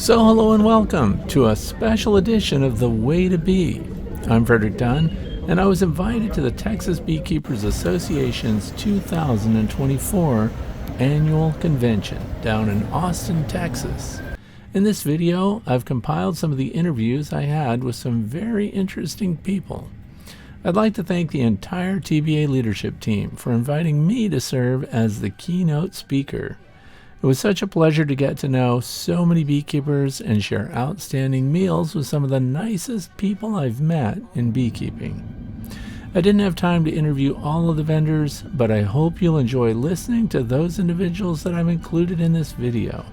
So hello and welcome to a special edition of The Way to Bee. I'm Frederick Dunn, and I was invited to the Texas Beekeepers Association's 2024 annual convention down in Austin, Texas. In this video, I've compiled some of the interviews I had with some very interesting people. I'd like to thank the entire TBA leadership team for inviting me to serve as the keynote speaker. It was such a pleasure to get to know so many beekeepers and share outstanding meals with some of the nicest people I've met in beekeeping. I didn't have time to interview all of the vendors, but I hope you'll enjoy listening to those individuals that I've included in this video.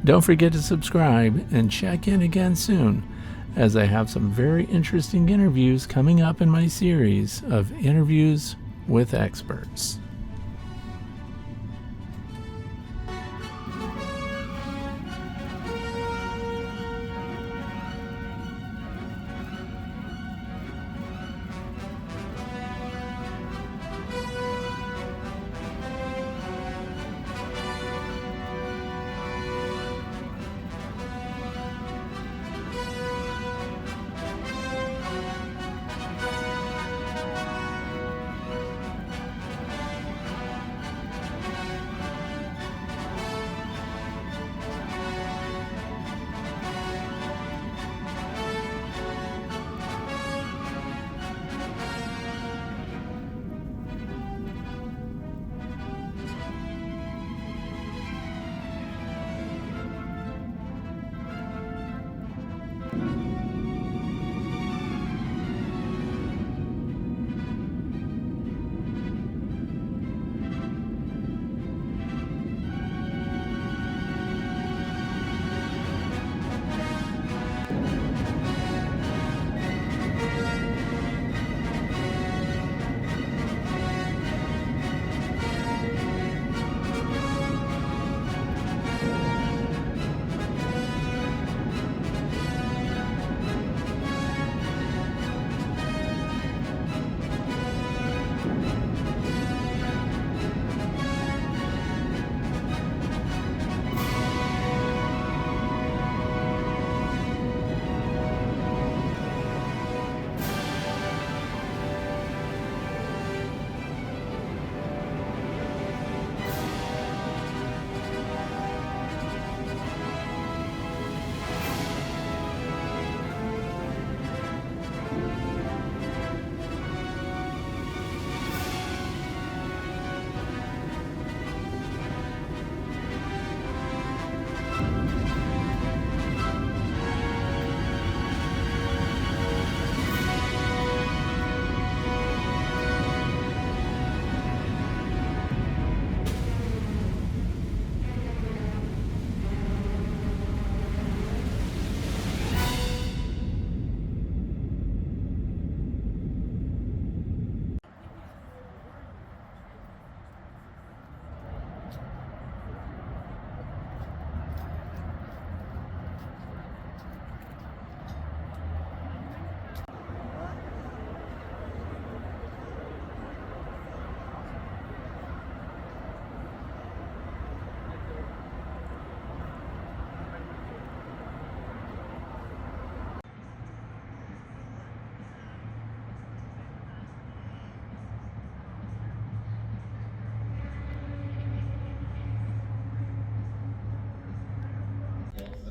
Don't forget to subscribe and check in again soon, as I have some very interesting interviews coming up in my series of interviews with experts.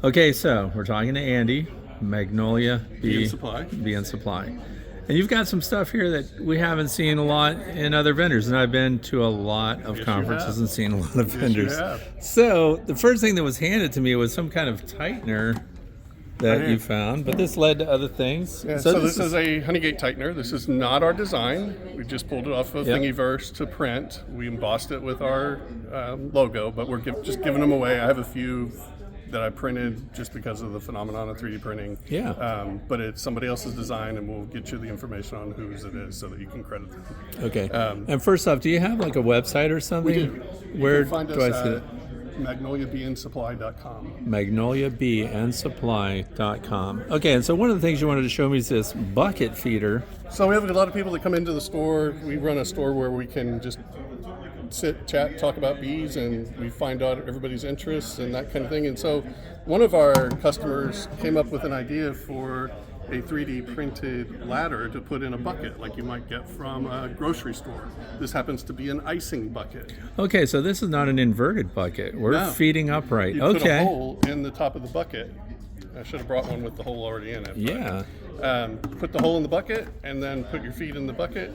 Okay, so we're talking to Andy, Magnolia Bee and Supply. And you've got some stuff here that we haven't seen a lot in other vendors, and I've been to a lot of conferences and seen a lot of vendors. So the first thing that was handed to me was some kind of tightener that you found, but this led to other things. Yeah, so this is a Honeygate tightener. This is not our design. We just pulled it off of Thingiverse to print. We embossed it with our logo, but we're just giving them away. I have a few that I printed just because of the phenomenon of 3D printing. But it's somebody else's design, and we'll get you the information on whose it is so that you can credit them. Okay. And first off, do you have like a website or something? We do. Where do I see it? MagnoliaBeeandSupply.com. MagnoliaBeeandSupply.com. Okay, and so one of the things you wanted to show me is this bucket feeder. So we have a lot of people that come into the store. We run a store where we can just sit, chat, talk about bees, and we find out everybody's interests and that kind of thing. And so one of our customers came up with an idea for a 3D printed ladder to put in a bucket like you might get from a grocery store. This happens to be an icing bucket. Okay, so this is not an inverted bucket. We're No. feeding upright. You put a Okay. hole in the top of the bucket. I should have brought one with the hole already in it. but, Yeah. put the hole in the bucket and then put your feet in the bucket,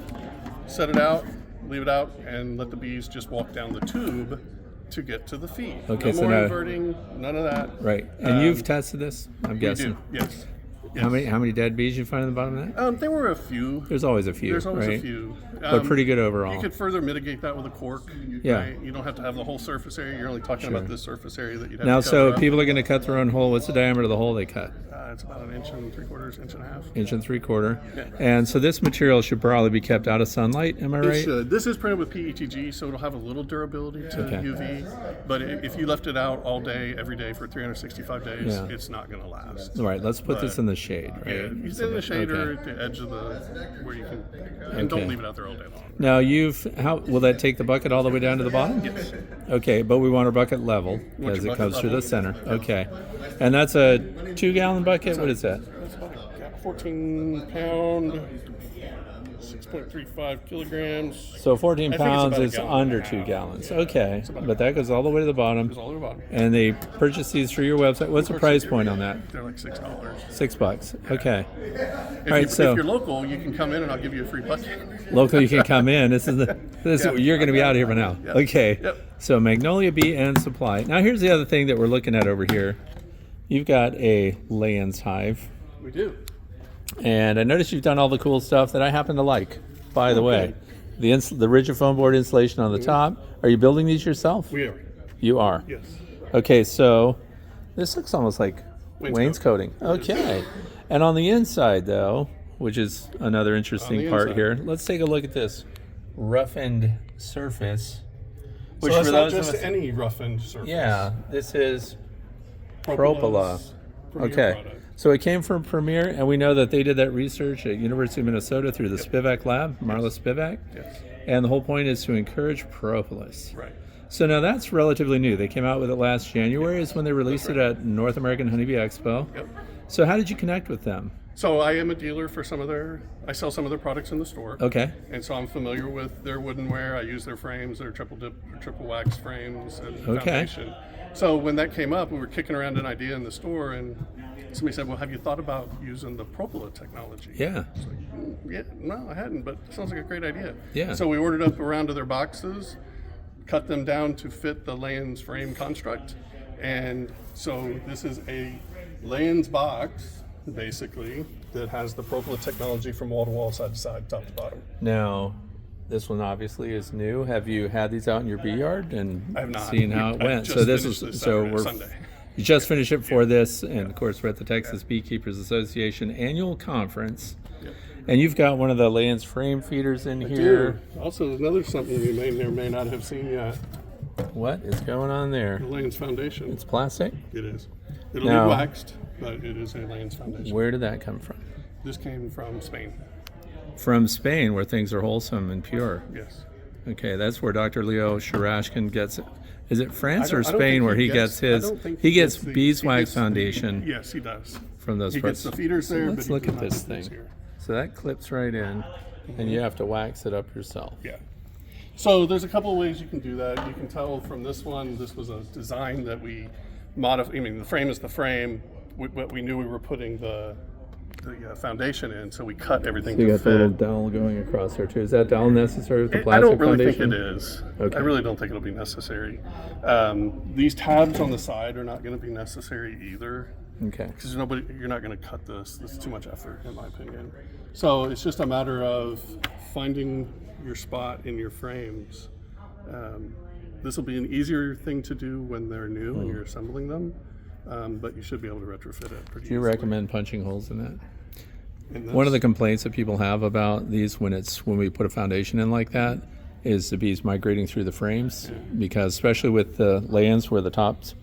set it out, leave it out, and let the bees just walk down the tube to get to the feed. Okay, no so more now- inverting, none of that. Right. And you've tested this, I'm We guessing. do, yes. How many dead bees you find at the bottom of that? There were a few. There's always a few. There's always right? a few. But pretty good overall. You could further mitigate that with a cork. Yeah. Right? You don't have to have the whole surface area. You're only talking about this surface area that you'd have Now, to cover so up. people are going to cut their own hole. What's the diameter of the hole they cut? It's about 1 3/4 inch, 1.5 Inch and 3/4. Yeah. And so this material should probably be kept out of sunlight. Am I It right? should. This is printed with PETG, so it'll have a little durability to Okay. UV. But if you left it out all day, every day for 365 days, Yeah. it's not going to last. All right. Let's put this in the shade. Right. Yeah, you sit in the shade or Okay. at the edge of the where you can, and don't Okay. leave it out there all day long. Now how will that take the bucket all the way down to the bottom? Yes. Okay, but we want our bucket level Want because your it comes bucket through the level. center. Okay, and that's a 2-gallon bucket. What is that? It's about a 14 pound, 6.35 kilograms. So 14 I think it's pounds about a is gallon under and a 2 half. gallons. Okay, but that goes all the way to the bottom. It's all the way bottom. And they purchase these through your website. What's the price point on that? They're like $6. $6. Okay. If, right, you, so- if you're local, you can come in and I'll give you a free bucket. Local, you can come in. This Yeah. you're going to be out of here by now. Yeah. Okay. Yep. So Magnolia Bee and Supply. Now here's the other thing that we're looking at over here. You've got a Layens hive, We do. and I noticed you've done all the cool stuff that I happen to like. By the way, the rigid foam board insulation on the top. Are you building these yourself? We are. You are. Yes. Okay, so this looks almost like Wainscoting. wainscoting. Okay. And on the inside, though, which is another interesting the part inside. here, let's take a look at this roughened surface. Which So it's for not those of just us, any roughened surface. yeah, this is Propola's Premier Okay. product. So it came from Premier, and we know that they did that research at University of Minnesota through the Spivak lab, Marla Spivak. Yes. And the whole point is to encourage propolis. Right. So now that's relatively new. They came out with it last January is when they released it at North American Honeybee Expo. Yep. So how did you connect with them? So I am a dealer for I sell some of their products in the store. Okay. And so I'm familiar with their woodenware. I use their frames, their triple dip, triple wax frames and Okay. foundation. So when that came up, we were kicking around an idea in the store and somebody said, well, have you thought about using the Propola technology? Yeah. Yeah, no, I hadn't, but it sounds like a great idea. Yeah. So we ordered up a round of their boxes, cut them down to fit the Layens frame construct. And so this is a Layens box, basically, that has the Propola technology from wall to wall, side to side, top to bottom. Now, this one obviously is new. Have you had these out in your bee yard and I have not. seen how it I went? just So this finished is this so Saturday, we're Sunday. you just finished it for this, and of course we're at the Texas Beekeepers Association annual conference. Yep. And you've got one of the Layens frame feeders in here. Also, another something you may or may not have seen yet, What is going on there? the Layens Foundation. It's plastic. It is. It'll Now- be waxed, but it is a Layens Foundation. Where did that come from? This came from Spain. From Spain, where things are wholesome and pure. Yes. Okay, that's where Dr. Leo Sharashkin gets it. Is it France I or don't think Spain he where he gets I his? don't think He gets the- Beeswax he gets- Foundation Yes, he does. from those He parts. gets the feeders there, Let's but he look does at not this get these thing. here. So that clips right in, and you have to wax it up yourself. Yeah. So there's a couple of ways you can do that. You can tell from this one, this was a design that we modified. I mean, the frame is the frame, but we knew we were putting the foundation in, so we cut everything You to got the little fit. dowel going across there too. Is that dowel necessary with the I plastic don't really foundation? think it is. Okay. I really don't think it'll be necessary. These tabs on the side are not going to be necessary either. Okay. Because you're not going to cut this. This is too much effort, in my opinion. So it's just a matter of finding your spot in your frames. This will be an easier thing to do when they're new and you're assembling them, but you should be able to retrofit it pretty Do you easily. recommend punching holes in that? In this. One of the complaints that people have about these when we put a foundation in like that is the bees migrating through the frames, because especially with the lay-ins where the tops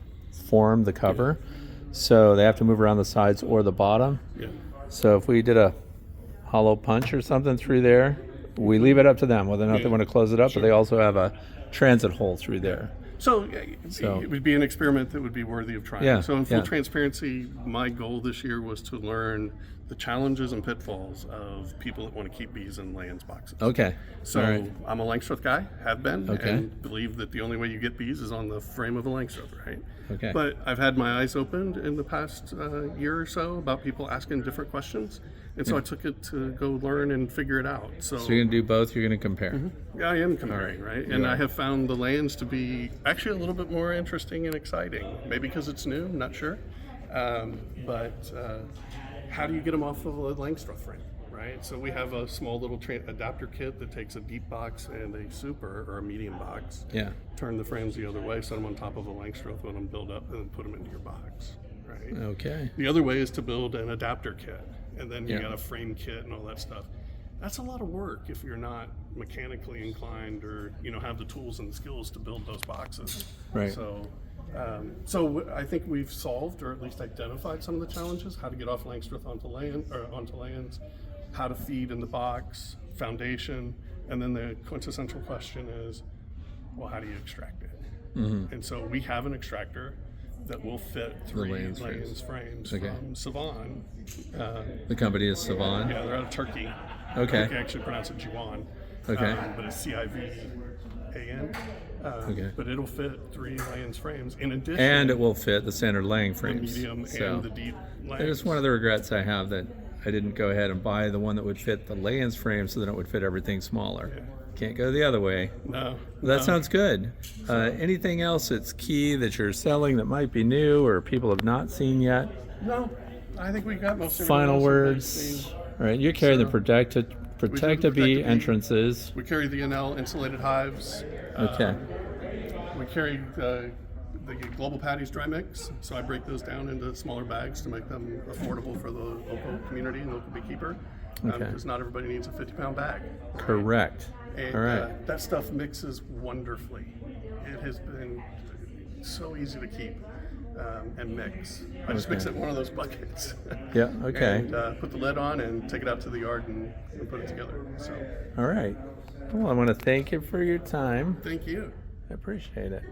form the cover, so they have to move around the sides or the bottom. Yeah. So if we did a hollow punch or something through there, we leave it up to them whether or not they Yeah. want to close it up, but they also have a transit hole through there. So, So- it would be an experiment that would be worthy of trying. Yeah, So in full yeah. transparency, my goal this year was to learn the challenges and pitfalls of people that want to keep bees in lay-ins boxes. Okay. So All right. I'm a Langstroth guy, have been, Okay. and believe that the only way you get bees is on the frame of a Langstroth, right? Okay. But I've had my eyes opened in the past year or so about people asking different questions, and so I took it to go learn and figure it out. So, So you're going to do both. You're going to compare. yeah, I am comparing, right? And are. I have found the lay-ins to be actually a little bit more interesting and exciting. Maybe because it's new, I'm not sure. But how do you get them off of a Langstroth frame, right? So we have a small little adapter kit that takes a deep box and a super or a medium box. Yeah. Turn the frames the other way, set them on top of a Langstroth, let them build up, and then put them into your box, right? Okay. The other way is to build an adapter kit, and then you Yeah. got a frame kit and all that stuff. That's a lot of work if you're not mechanically inclined or have the tools and the skills to build those boxes. Right. So I think we've solved or at least identified some of the challenges: how to get off Langstroth onto lands, how to feed in the box, foundation, and then the quintessential question is, well, how do you extract it? And so we have an extractor that will fit 3 Layens Layens frames Okay. from Savan. The company is Savan. Yeah, they're out of Turkey. Okay. I actually pronounce it Jiwan. Okay. But it's CIVAN. Okay. But it'll fit 3 Layens frames. In addition, And it will fit the standard laying the frames. medium So and the deep Layens. it's one of the regrets I have that I didn't go ahead and buy the one that would fit the lay-ins frame so that it would fit everything smaller. Yeah. Can't go the other way. No. That no. sounds good. Anything else that's key that you're selling that might be new or people have not seen yet? No. I think we got most of Final everything else that they've words. seen. All right, you're carrying the So- Protecta Bee Bee. entrances. We carry the NL insulated hives. Okay. We carry the Global Patties dry mix, so I break those down into smaller bags to make them affordable for the local community and local beekeeper. Okay. Because not everybody needs a 50-pound bag. Correct. And All right. that stuff mixes wonderfully. It has been so easy to keep and mix. I just mix it in one of those buckets. Yeah, okay. And put the lid on and take it out to the yard and put it together. So All right. Well, I want to thank you for your time. thank you. I appreciate it.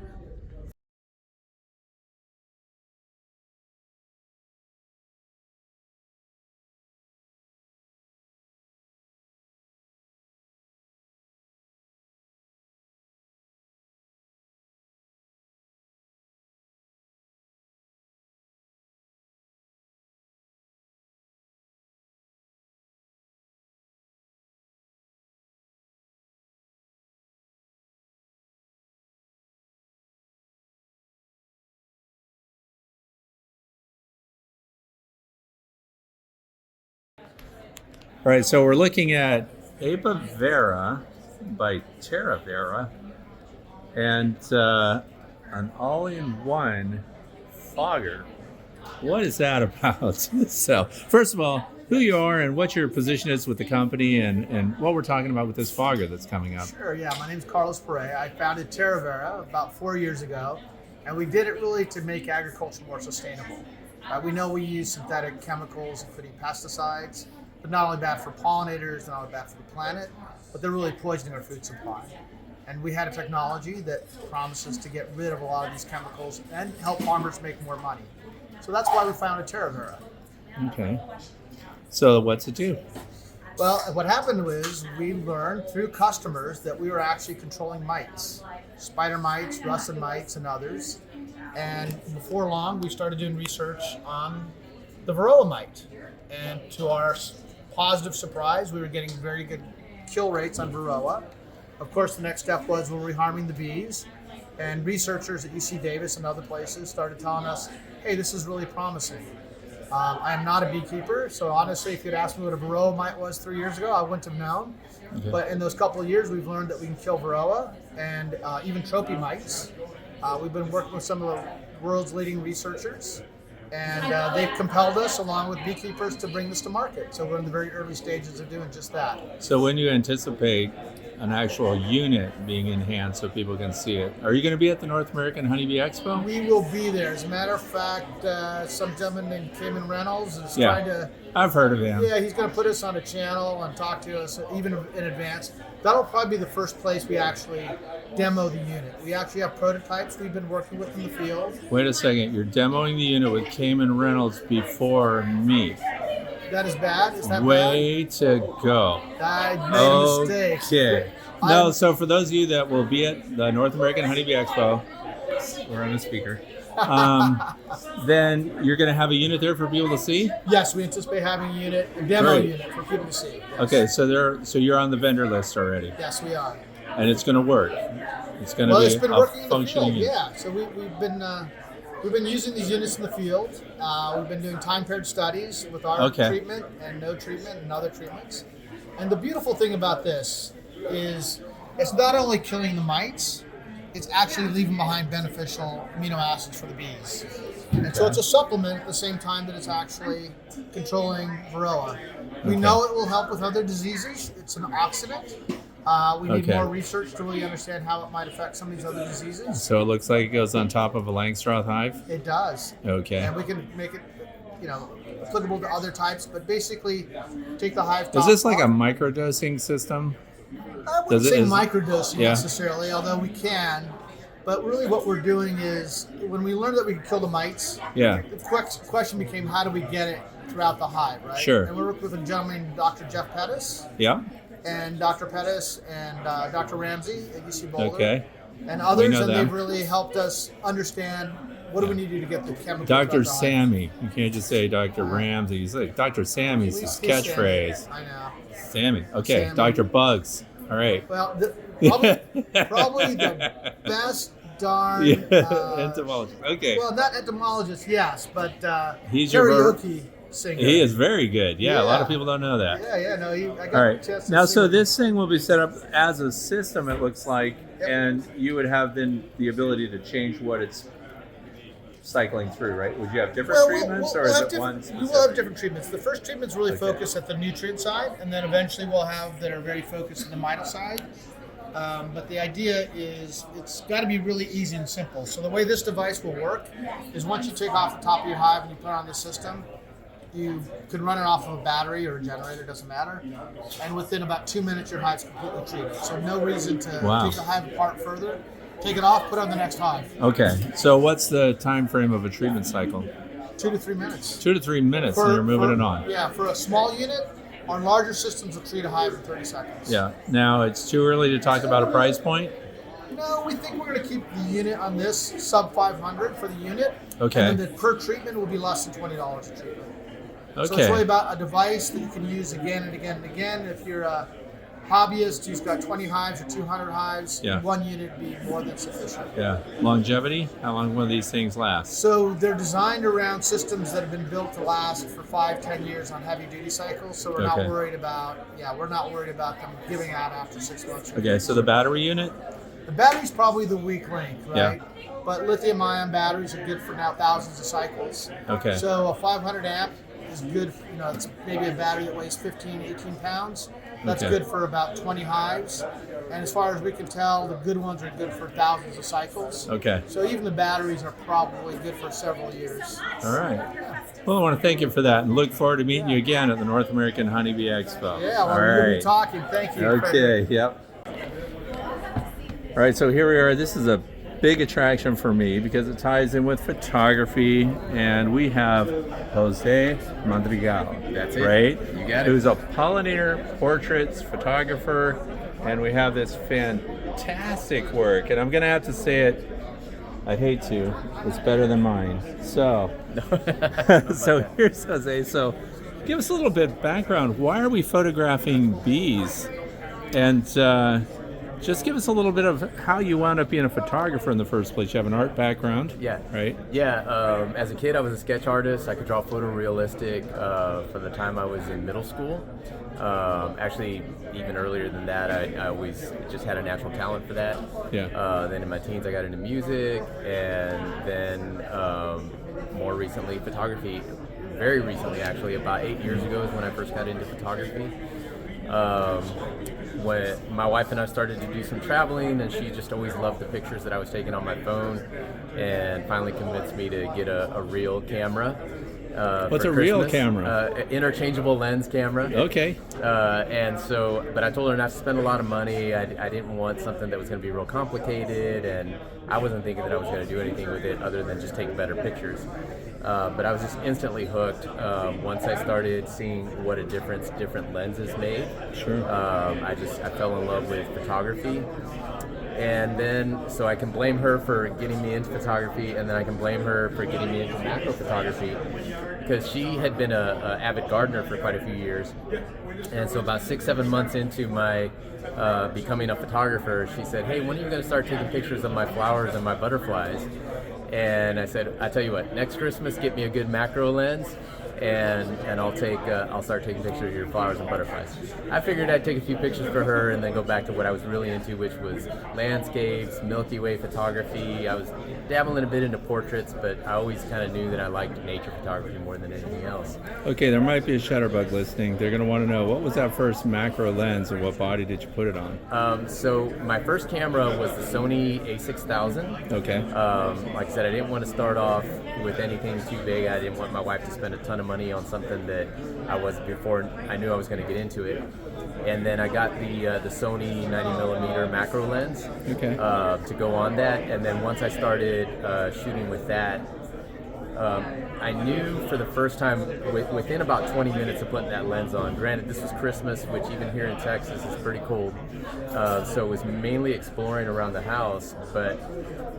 All right, so we're looking at Ape Vera by Terra Vera and an all-in-one fogger. What is that about? So, first of all, who you are and what your position is with the company and what we're talking about with this fogger that's coming up. Sure, yeah. My name's Carlos Perea. I founded Terra Vera about 4 years ago, and we did it really to make agriculture more sustainable. We know we use synthetic chemicals, including pesticides. They're not only bad for pollinators, they're not only bad for the planet, but they're really poisoning our food supply. And we had a technology that promises to get rid of a lot of these chemicals and help farmers make more money. So that's why we founded Terra Vera. Okay. So what's it do? Well, what happened was we learned through customers that we were actually controlling mites, spider mites, russet mites, and others. And before long, we started doing research on the varroa mite. And to our positive surprise, we were getting very good kill rates on varroa. Of course, the next step was, were we harming the bees? And researchers at UC Davis and other places started telling us, hey, this is really promising. I am not a beekeeper, so honestly, if you'd asked me what a varroa mite was 3 years ago, I wouldn't have known. Okay. But in those couple of years, we've learned that we can kill varroa and even tropy mites. We've been working with some of the world's leading researchers, And they've compelled us, along with beekeepers, to bring this to market. So we're in the very early stages of doing just that. So when you anticipate an actual unit being enhanced so people can see it, are you going to be at the North American Honeybee Expo? We will be there. As a matter of fact, some gentleman named Cayman Reynolds is trying to... I've heard of him. Yeah, he's going to put us on a channel and talk to us even in advance. That'll probably be the first place we actually demo the unit. We actually have prototypes we've been working with in the field. Wait a second, you're demoing the unit with Cayman Reynolds before me. That is bad? Is that Way to go. bad? I made a mistake. Okay. No, so for those of you that will be at the North American Honeybee Expo, we're on a speaker, then you're going to have a unit there for people to see? Yes, we anticipate having a demo Great. unit for people to see. Yes. Okay, so you're on the vendor list already, Yes, we are. and it's going to work. It's going to Well, be it's been a working in the functioning field. unit. Yeah, so we've been using these units in the field. We've been doing time-paired studies with our treatment and no treatment and other treatments. And the beautiful thing about this is it's not only killing the mites, it's actually leaving behind beneficial amino acids for the bees. And so it's a supplement at the same time that it's actually controlling Varroa. We know it will help with other diseases. It's an oxidant. We need more research to really understand how it might affect some of these other diseases. So it looks like it goes on top of a Langstroth hive? It does. Okay. And we can make it, applicable to other types, but basically take the hive top Is this like a off. microdosing system? I wouldn't say is- microdosing Yeah. necessarily, although we can. But really what we're doing is, when we learned that we could kill the mites, Yeah. the question became, how do we get it throughout the hive, right? Sure. And we worked with a gentleman named Dr. Jeff Pettis, Yeah? and Dr. Pettis and Dr. Ramsey at UC Boulder, Okay. and others, know and them. they've really helped us understand what do we need to do to get the chemical. Dr. throughout the hive. Sammy. You can't just say Dr. Ramsey. You say Dr. Sammy's At his least he's catchphrase. Sammy. I know. Sammy. Okay. Sammy. Dr. Bugs. All right. Well, probably the best darn Entomologist. Okay. well, not entomologist, yes, but He's your karaoke singer. He is very good. Yeah, a lot of Yeah. people don't know that. No, I got All a right. chance to Now, sing so with him. this thing will be set up as a system, it looks like, Yep. and you would have then the ability to change what it's cycling through, right? Would you have different treatments, or is it one we specific? will have different treatments. The first treatment's really Okay. focused at the nutrient side, and then eventually we'll have that are very focused on the mital side. But the idea is it's got to be really easy and simple. So the way this device will work is once you take off the top of your hive and you put it on the system, you can run it off of a battery or a generator, doesn't matter. And within about 2 minutes, your hive's completely treated. So no reason to Wow. take the hive apart further. Take it off, put it on the next hive. Okay. So what's the time frame of a treatment cycle? 2 to 3 minutes. 2 to 3 minutes, and you're moving it on. Yeah, for a small unit, on larger systems, we'll treat a hive in 30 seconds. Yeah. Now, it's too early to talk about a price point. No, we think we're going to keep the unit on this sub 500 for the unit. Okay. And then the per treatment will be less than $20 a treatment. So it's Okay. really about a device that you can use again and again and again. If you're a hobbyist who's got 20 hives or 200 hives, Yeah. one unit would be more than sufficient. Yeah. Longevity? How long will these things last? So they're designed around systems that have been built to last for 5-10 years on heavy duty cycles. So we're Okay. not worried about them giving out after 6 months. or Okay. So the battery unit? The battery's probably the weak link, right? Yeah. But lithium-ion batteries are good for now thousands of cycles. Okay. So a 500 amp is good. It's maybe a battery that weighs 15, 18 pounds. That's Okay. good for about 20 hives. And as far as we can tell, the good ones are good for thousands of cycles. Okay. So even the batteries are probably good for several years. All right. Well, I want to thank you for that, and look forward to meeting you again at the North American Honeybee Expo. Yeah, well, All we're going to right. be talking. Thank you. Okay, yep. All right, so here we are. This is a big attraction for me because it ties in with photography, and we have Jose Madrigal. That's it. Right? You got it. Who's a pollinator portraits photographer, and we have this fantastic work, and I'm going to have to say it. I hate to. It's better than mine. So, so here's Jose. So, give us a little bit of background. Why are we photographing bees? And just give us a little bit of how you wound up being a photographer in the first place. You have an art background. Yeah. Right? Yeah. As a kid, I was a sketch artist. I could draw photorealistic from the time I was in middle school. Actually, even earlier than that, I always just had a natural talent for that. Yeah. Then in my teens, I got into music, and then more recently, photography, very recently actually, about 8 years ago is when I first got into photography. When my wife and I started to do some traveling, and she just always loved the pictures that I was taking on my phone, and finally convinced me to get a real camera. What's for a real Christmas. camera? Interchangeable lens camera. Okay. And so, but I told her not to spend a lot of money. I didn't want something that was going to be real complicated, and I wasn't thinking that I was going to do anything with it other than just take better pictures. But I was just instantly hooked once I started seeing what a difference different lenses made. Sure. I fell in love with photography. And then, so I can blame her for getting me into photography, and then I can blame her for getting me into macro photography, because she had been a avid gardener for quite a few years. And so about 6-7 months into my becoming a photographer, she said, "Hey, when are you going to start taking pictures of my flowers and my butterflies?" And I said, "I tell you what, next Christmas, get me a good macro lens, and I'll start taking pictures of your flowers and butterflies." I figured I'd take a few pictures for her and then go back to what I was really into, which was landscapes, Milky Way photography. I was dabbling a bit into portraits, but I always kind of knew that I liked nature photography more than anything else. Okay, there might be a shutterbug listening. They're going to want to know, what was that first macro lens, and what body did you put it on? So my first camera was the Sony a6000. Okay. Like I said, I didn't want to start off with anything too big. I didn't want my wife to spend a ton of money on something that before I knew I was going to get into it. And then I got the Sony 90mm macro lens to go on that. And then once I started shooting with that, I knew for the first time, within about 20 minutes of putting that lens on, granted this was Christmas, which even here in Texas is pretty cold, so it was mainly exploring around the house, but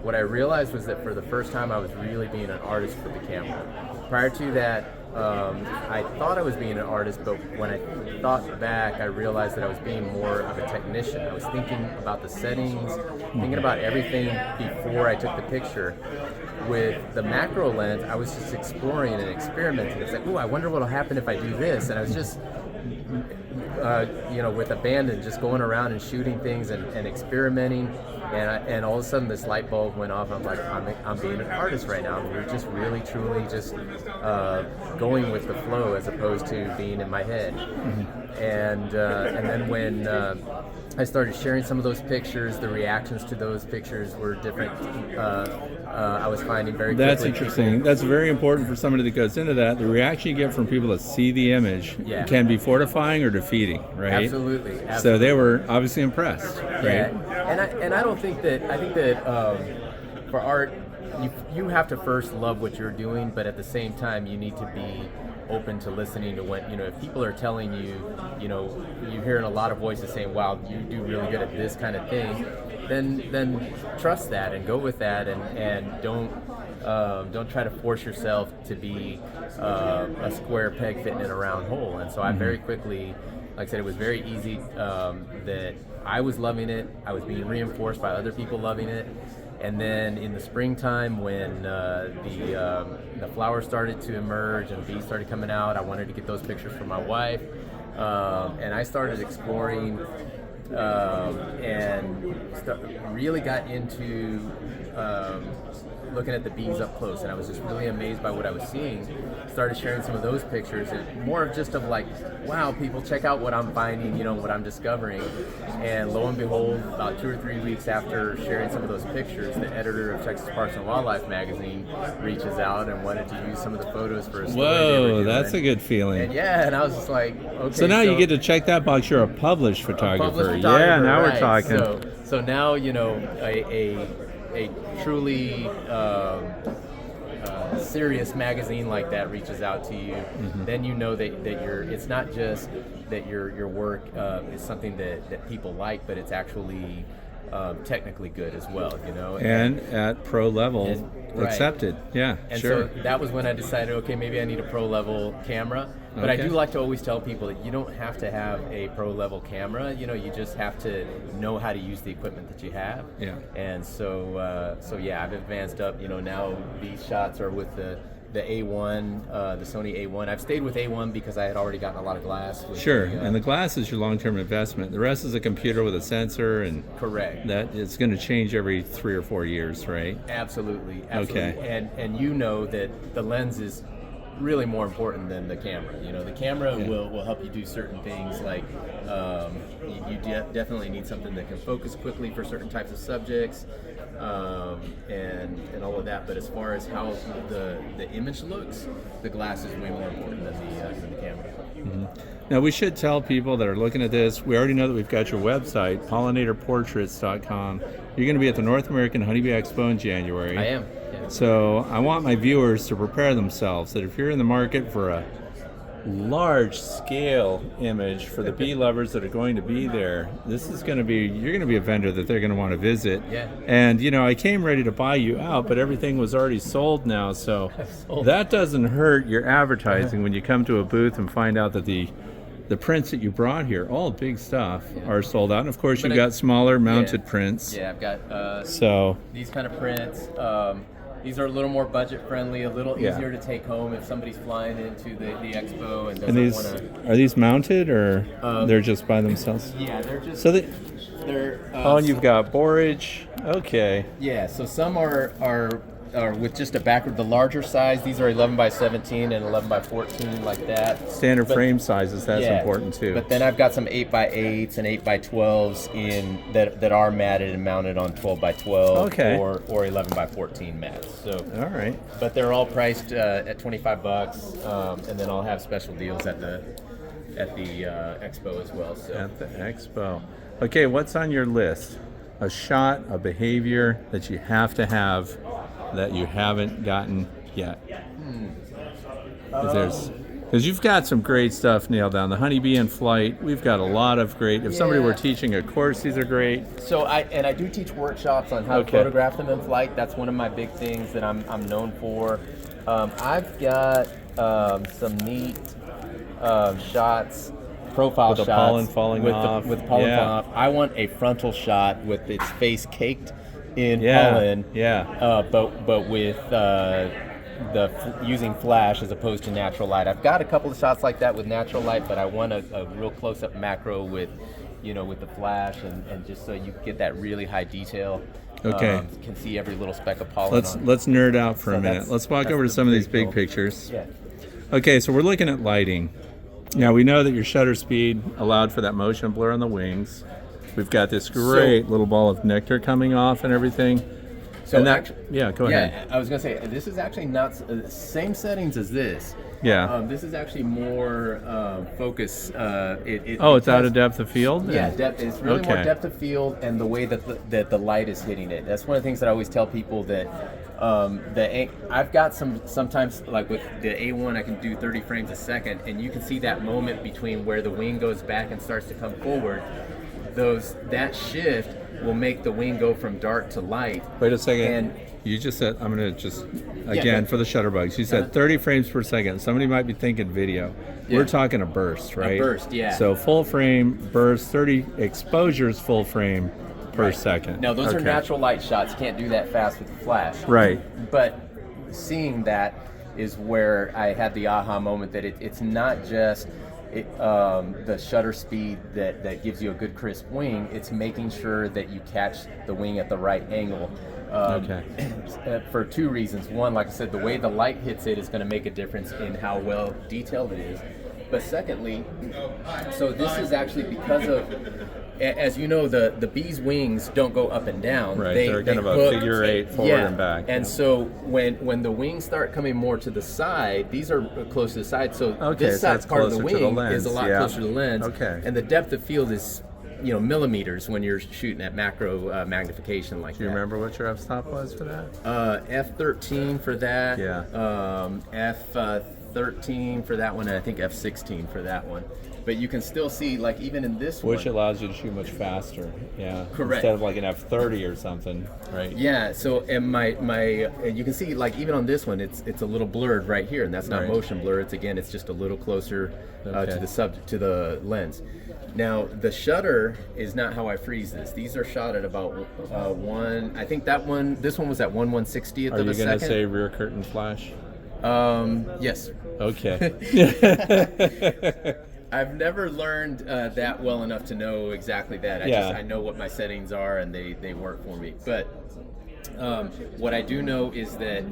what I realized was that for the first time I was really being an artist with the camera. Prior to that, I thought I was being an artist, but when I thought back, I realized that I was being more of a technician. I was thinking about the settings, thinking about everything before I took the picture. With the macro lens, I was just exploring and experimenting. It's like, oh, I wonder what'll happen if I do this. And I was just, with abandon, just going around and shooting things and experimenting. And all of a sudden, this light bulb went off. I'm like, I'm being an artist right now. We're just really, truly just going with the flow as opposed to being in my head. Mm-hmm. And then when I started sharing some of those pictures, the reactions to those pictures were different. I was finding very quickly. That's interesting. That's very important for somebody that goes into that. The reaction you get from people that see the image can be fortifying or defeating, right? Absolutely. So they were obviously impressed, right? Yeah, and I don't think that, I think that for art, you have to first love what you're doing, but at the same time, you need to be open to listening to what, if people are telling you, you're hearing a lot of voices saying, wow, you do really good at this kind of thing, then trust that and go with that, and don't try to force yourself to be a square peg fitting in a round hole. And so I very quickly, like I said, it was very easy that I was loving it. I was being reinforced by other people loving it. And then in the springtime, when the flowers started to emerge and bees started coming out, I wanted to get those pictures for my wife. And I started exploring and really got into looking at the bees up close, and I was just really amazed by what I was seeing. Started sharing some of those pictures, and more of just of like, wow, people, check out what I'm finding, what I'm discovering. And lo and behold, about 2 or 3 weeks after sharing some of those pictures, the editor of Texas Parks and Wildlife magazine reaches out and wanted to use some of the photos for a story. Whoa, that's a good feeling. And I was just like, okay. So now you get to check that box. You're a published photographer. Yeah, now right. we're talking. So now, a truly serious magazine like that reaches out to you, then you know that it's not just that your work is something that people like, but it's actually technically good as well, And at pro level, accepted. Yeah, and sure. so that was when I decided, okay, maybe I need a pro level camera. But I do like to always tell people that you don't have to have a pro level camera. You just have to know how to use the equipment that you have. Yeah. And so I've advanced up. Now these shots are with the A1, the Sony A1. I've stayed with A1 because I had already gotten a lot of glass. With Sure, and the glass is your long-term investment. The rest is a computer with a sensor, and correct. that it's going to change every 3 or 4 years, right? Absolutely. Okay. And you know that the lens is really more important than the camera. You know, the camera will help you do certain things, like you definitely need something that can focus quickly for certain types of subjects, and all of that. But as far as how the image looks, the glass is way more important than the camera. Mm-hmm. Now, we should tell people that are looking at this, we already know that we've got your website, pollinatorportraits.com. You're going to be at the North American Honeybee Expo in January. I am. Yeah. So I want my viewers to prepare themselves that if you're in the market for a large scale image for the bee lovers that are going to be there, this is going to be, you're going to be a vendor that they're going to want to visit. Yeah. And you know, I came ready to buy you out, but everything was already sold now, so that doesn't hurt your advertising when you come to a booth and find out that the prints that you brought here, all big stuff, are sold out. And of course, you've got smaller mounted prints. Yeah, I've got so these kind of prints. These are a little more budget friendly, a little easier to take home if somebody's flying into the expo and doesn't want to. Are these mounted, or they're just by themselves? Yeah, they're just. So they're. And you've got borage. Okay. Yeah, so some are with just a backward. The larger size, these are 11 by 17 and 11 by 14, like that. Standard frame sizes. That's important too. But then I've got some 8 by 8s and 8 by 12s in that are matted and mounted on 12 by 12 or 11 by 14 mats. So all right. But they're all priced at $25, and then I'll have special deals at the expo as well. So. At the expo. Okay, what's on your list? A shot, a behavior that you have to have that you haven't gotten yet. Because you've got some great stuff nailed down. The Honeybee in Flight, we've got a lot of great. If somebody were teaching a course, these are great. So I do teach workshops on how to photograph them in flight. That's one of my big things that I'm known for. I've got some neat shots, profile with shots the pollen falling off. With pollen falling off. I want a frontal shot with its face caked in pollen. Yeah. But with using flash as opposed to natural light. I've got a couple of shots like that with natural light, but I want a real close-up macro with the flash and just so you get that really high detail. Okay. Can see every little speck of pollen. Let's nerd out for a minute. Let's walk over to some of these big pictures. Yeah. Okay, so we're looking at lighting. Now we know that your shutter speed allowed for that motion blur on the wings. We've got this great little ball of nectar coming off and everything. So and go ahead. Yeah, I was gonna say this is actually not same settings as this. Yeah. This is actually more focus. It's out of depth of field. Yeah, it's really more depth of field and the way that the light is hitting it. That's one of the things that I always tell people that. I've got sometimes like with the A1 I can do 30 frames a second, and you can see that moment between where the wing goes back and starts to come forward. That shift will make the wing go from dark to light. Wait a second. And you just said, I'm going to just, again, for the shutterbugs, you said 30 frames per second. Somebody might be thinking video. We're talking a burst, right? A burst, yeah. So full frame, burst, 30 exposures, full frame per second. Now, those are natural light shots. You can't do that fast with the flash. Right. But seeing that is where I had the aha moment that it's not just the shutter speed that gives you a good crisp wing. It's making sure that you catch the wing at the right angle. For two reasons. One, like I said, the way the light hits it is going to make a difference in how well detailed it is. But secondly, so this is actually because of, as you know, the bee's wings don't go up and down. Right, they're kind of a figure eight forward and back. And so when the wings start coming more to the side, these are close to the side. So this side's part of the wing is a lot closer to the lens. Okay. And the depth of field is millimeters when you're shooting at macro magnification like that. Do you remember what your f-stop was for that? F13 for that. Yeah. F13 for that one, and I think F16 for that one. But you can still see, like even in this one, which allows you to shoot much faster. Yeah. Correct. Instead of like an F30 or something, right? Yeah. So and my you can see like even on this one, it's a little blurred right here, and that's not motion blur. It's just a little closer to the lens. Now the shutter is not how I freeze this. These are shot at about one. I think this one was at 1/160th of a second. Are you going to say rear curtain flash? Yes. Okay. I've never learned that well enough to know exactly that. I know what my settings are, and they work for me. But what I do know is that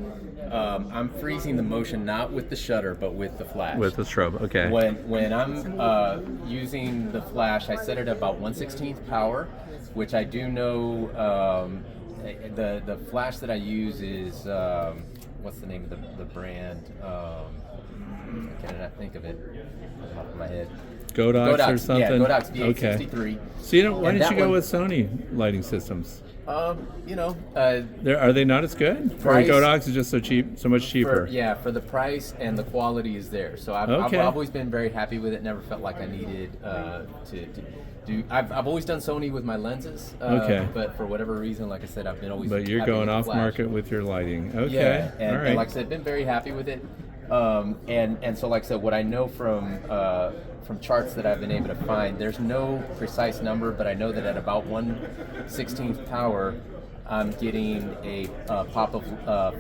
I'm freezing the motion not with the shutter, but with the flash. With the strobe, okay. When I'm using the flash, I set it at about 1/16th power, which I do know. The flash that I use is what's the name of the brand? I cannot think of it off the top of my head. Godox or something? Yeah, Godox V863. Okay. So why didn't you go with Sony lighting systems? Are they not as good? Price, or Godox is just so much cheaper? For the price and the quality is there. So I've always been very happy with it. Never felt like I needed to do. I've always done Sony with my lenses. But for whatever reason, like I said, I've been always. But you're going off market with your lighting. Okay. Yeah, all right. And like I said, been very happy with it. And so like I said, what I know from charts that I've been able to find, there's no precise number, but I know that at about 1/16th power, I'm getting a pop of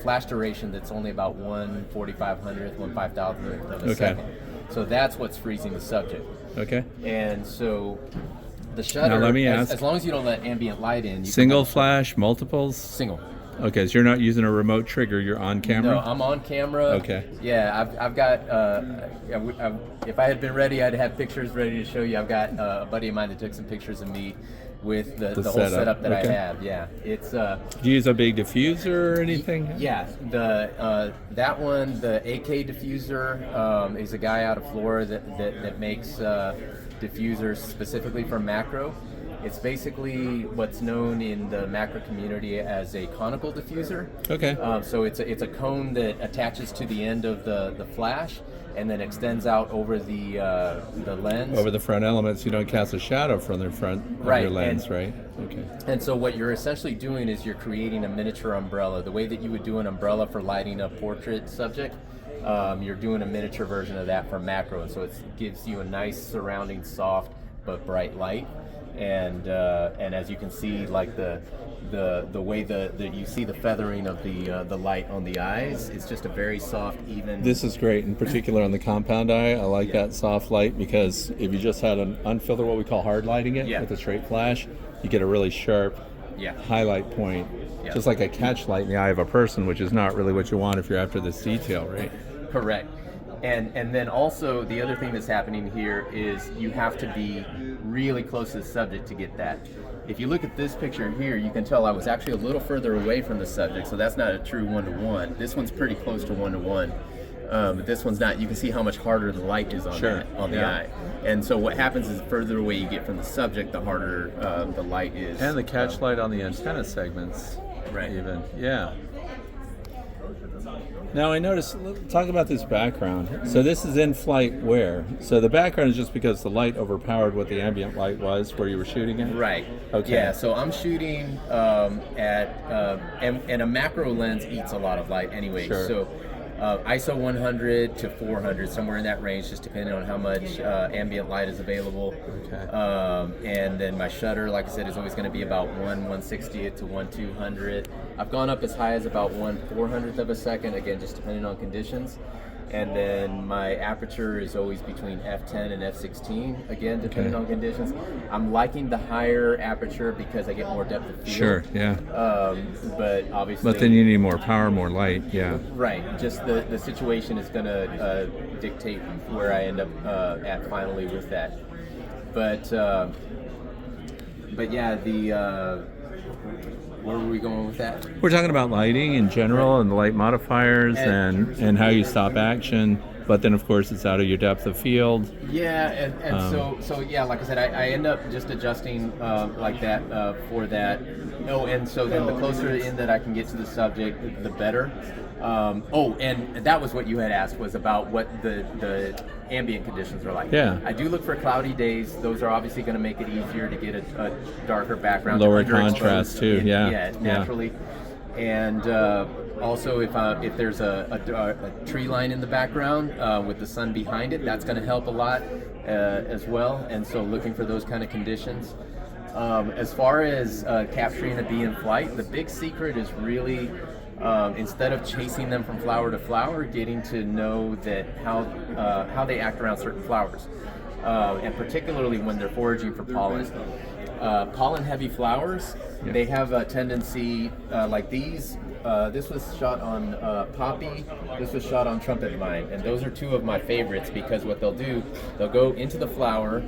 flash duration that's only about 1/4500th, 1/5000th of a second. So that's what's freezing the subject. Okay. And so the shutter, now let me ask, as long as you don't let ambient light in. Single flash, multiples? Single. Okay, so you're not using a remote trigger, you're on camera? No, I'm on camera. Okay. Yeah, I've got, if I had been ready, I'd have pictures ready to show you. I've got a buddy of mine that took some pictures of me with the whole setup that I have. Yeah, it's. Do you use a big diffuser or anything? Yeah, that one, the AK diffuser, is a guy out of Florida that makes diffusers specifically for macro. It's basically what's known in the macro community as a conical diffuser. Okay. So it's a cone that attaches to the end of the flash and then extends out over the lens. Over the front elements, you don't cast a shadow from the front of your lens, right? Okay. And so what you're essentially doing is you're creating a miniature umbrella. The way that you would do an umbrella for lighting a portrait subject, you're doing a miniature version of that for macro. And so it gives you a nice surrounding soft but bright light. And as you can see, like the way that you see the feathering of the light on the eyes, it's just a very soft, even. This is great, in particular on the compound eye. I like that soft light because if you just had an unfiltered, what we call hard lighting it with a straight flash, you get a really sharp highlight point, just like a catch light in the eye of a person, which is not really what you want if you're after this detail, right? Correct. And then also the other thing that's happening here is you have to be really close to the subject to get that. If you look at this picture here, you can tell I was actually a little further away from the subject, so that's not a true 1-to-1. This one's pretty close to 1-to-1. But this one's not. You can see how much harder the light is on the eye. And so what happens is the further away you get from the subject, the harder the light is. And the catch light on the antenna segments, even. Yeah. Now I noticed, talk about this background. So this is in flight where? So the background is just because the light overpowered what the ambient light was where you were shooting it? Right. Okay. Yeah, so I'm shooting and a macro lens eats a lot of light anyway. Sure. So ISO 100 to 400, somewhere in that range, just depending on how much ambient light is available. Okay. And then my shutter, like I said, is always going to be about 1/160th to 1/200. I've gone up as high as about 1/400th of a second, again, just depending on conditions. And then my aperture is always between f10 and f16, again, depending on conditions. I'm liking the higher aperture because I get more depth of field. Sure, yeah. But obviously... But then you need more power, more light, yeah. Right, just the situation is going to dictate where I end up at finally with that. But yeah, where were we going with that? We're talking about lighting in general and the light modifiers and how you stop action, but then of course it's out of your depth of field. Yeah, and so yeah, like I said, I end up just adjusting like that for that. Oh, and so then the closer in that I can get to the subject, the better. And that was what you had asked, was about what the ambient conditions are like. Yeah. I do look for cloudy days. Those are obviously going to make it easier to get a darker background. Lower contrast too, Yeah, naturally. And also if there's a tree line in the background with the sun behind it, that's going to help a lot as well. And so looking for those kind of conditions. As far as capturing a bee in flight, the big secret is really instead of chasing them from flower to flower, getting to know that how they act around certain flowers, and particularly when they're foraging for pollen. Pollen-heavy flowers, they have a tendency, like these. This was shot on poppy. This was shot on trumpet vine, and those are two of my favorites because what they'll do, they'll go into the flower,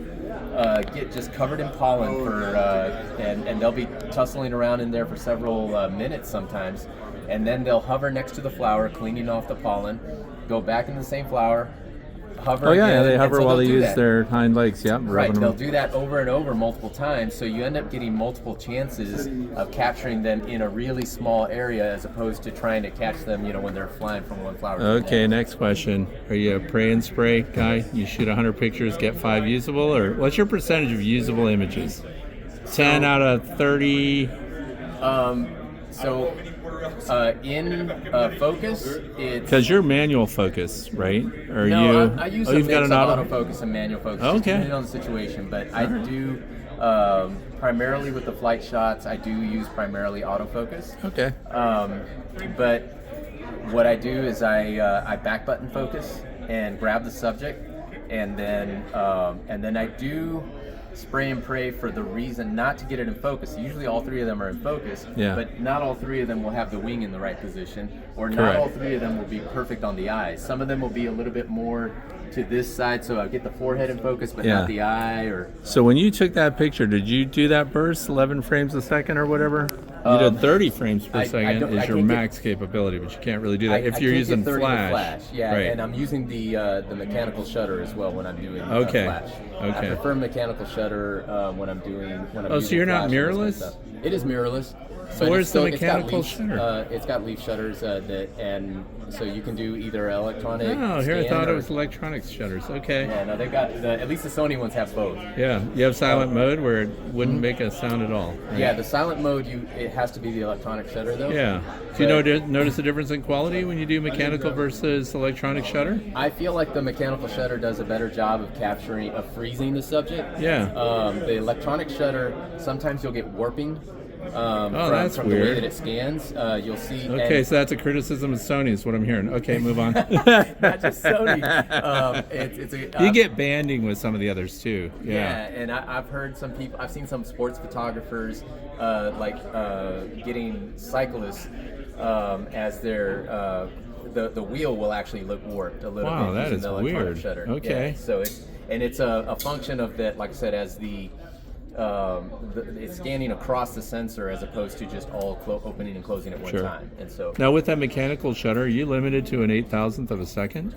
get just covered in pollen and they'll be tussling around in there for several minutes sometimes, and then they'll hover next to the flower, cleaning off the pollen, go back in the same flower, hover. Oh yeah, again, they hover so while they use that. their hind legs. Yep, Right, rubbing they'll them. do that over and over multiple times, so you end up getting multiple chances of capturing them in a really small area as opposed to trying to catch them, when they're flying from one flower to the Okay, next. next question. Are you a pray and spray guy? You shoot 100 pictures, get 5 usable, or what's your percentage of usable images? 10 out of 30. In focus, it's Because you're manual focus, right? Or no, you? I use oh, a you've mix got of an auto. autofocus and manual focus, Okay. just depending on the situation. But I do primarily with the flight shots. I do use primarily autofocus. Okay. But what I do is I back button focus and grab the subject, and then I do spray and pray for the reason not to get it in focus. Usually all 3 of them are in focus, Yeah. but not all 3 of them will have the wing in the right position, or not Correct. all 3 of them will be perfect on the eyes. Some of them will be a little bit more to this side, so I get the forehead in focus, but Yeah. not the eye. Or So when you took that picture, did you do that burst, 11 frames a second or whatever? You did 30 frames per I second don't- I is your can't get- max capability, but you can't really do that if I you're can't using get 30 to flash. Yeah, right. and I'm using the mechanical shutter as well when I'm doing Okay, flash. I okay. prefer mechanical shutter when I'm doing. When I'm Oh, so using you're not flash and this kind of mirrorless? stuff. It is mirrorless. So but where's the it's got mechanical leaf, shutter? It's got leaf shutters and so you can do either electronic. Oh, here I scan thought it or- was electronics shutters. Okay. Yeah, no, they've got at least the Sony ones have both. Yeah, you have silent mode where it wouldn't make a sound at all. right? Yeah, the silent mode it has to be the electronic shutter though. Yeah. Do you notice a difference in quality when you do mechanical versus electronic shutter? I feel like the mechanical shutter does a better job of freezing the subject. Yeah. The electronic shutter, sometimes you'll get warping that's from the way weird. that it scans. You'll see. Okay, so that's a criticism of Sony, is what I'm hearing. Okay, move on. not just Sony. You get banding with some of the others too. Yeah, and I've heard some people. I've seen some sports photographers getting cyclists as their the wheel will actually look warped a little Wow, bit that using is the electronic weird. shutter. Okay. Yeah, so it's a function of that, like I said, as it's scanning across the sensor as opposed to just all opening and closing at one Sure. time. And so Now with that mechanical shutter, are you limited to an 8,000th of a second?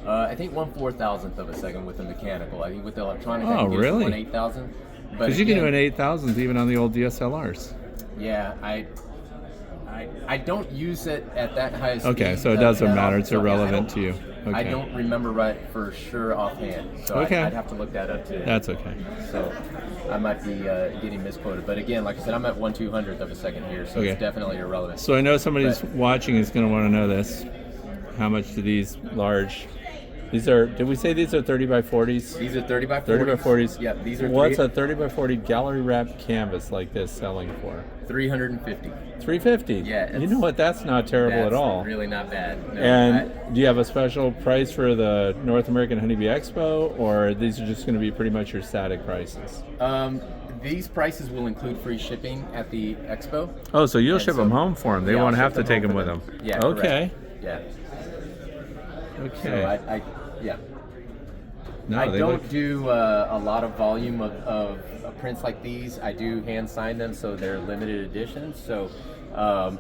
I think 1/4,000th of a second with the mechanical. I think with the electronic, I Oh, can get really? 1/8,000. Because you can do an 8,000th even on the old DSLRs. Yeah, I don't use it at that high speed. Okay, so it doesn't that matter. often. It's So, yeah, irrelevant to you. I Okay. don't remember right for sure offhand. So Okay. I'd have to look that up too. That's okay. So I might be getting misquoted. But again, like I said, I'm at 1/200th of a second here, so Okay. it's definitely irrelevant. So I know somebody who's But- watching is going to want to know this. How much do these large? These are. Did we say these are 30 by 40s? These are 30 by 40s. 30 by 40s. Yeah, these are What's a 30 by 40 gallery wrap canvas like this selling for? 350. 350. Yeah, You it's- know what? That's not terrible That's at all. really not bad. No, And do you have a special price for the North American Honeybee Expo, or these are just going to be pretty much your static prices? these prices will include free shipping at the expo. Oh, so you'll And ship so- them home for them. They Yeah, won't I'll have ship to take them home with for them. Yeah. Okay. Correct. Yeah. Okay. So yeah. no, I they don't look. do a lot of volume of prints like these. I do hand sign them, so they're limited editions. So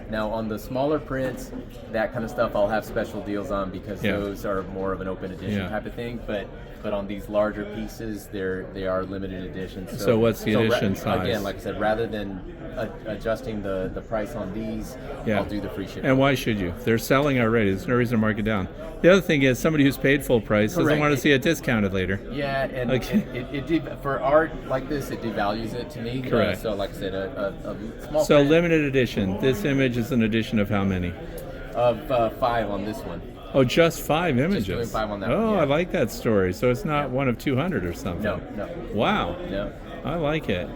now on the smaller prints, that kind of stuff, I'll have special deals on because Yeah. those are more of an open edition Yeah. type of thing. But on these larger pieces, they are limited editions. So what's the edition size? Again, like I said, rather than adjusting the price on these, Yeah. I'll do the free shipping. And why should you? They're selling already. There's no reason to mark it down. The other thing is somebody who's paid full price doesn't Correct. want to see it discounted later. Yeah, and Okay. for art like this, it devalues it to me. Correct. So, like I said, a small So print limited edition. This image is an edition of how many? of 5 on this one. Oh, just 5 images. doing 5 on that Oh, one, yeah. I like that story. So it's not one of 200 or something. No. Wow. No. I like it.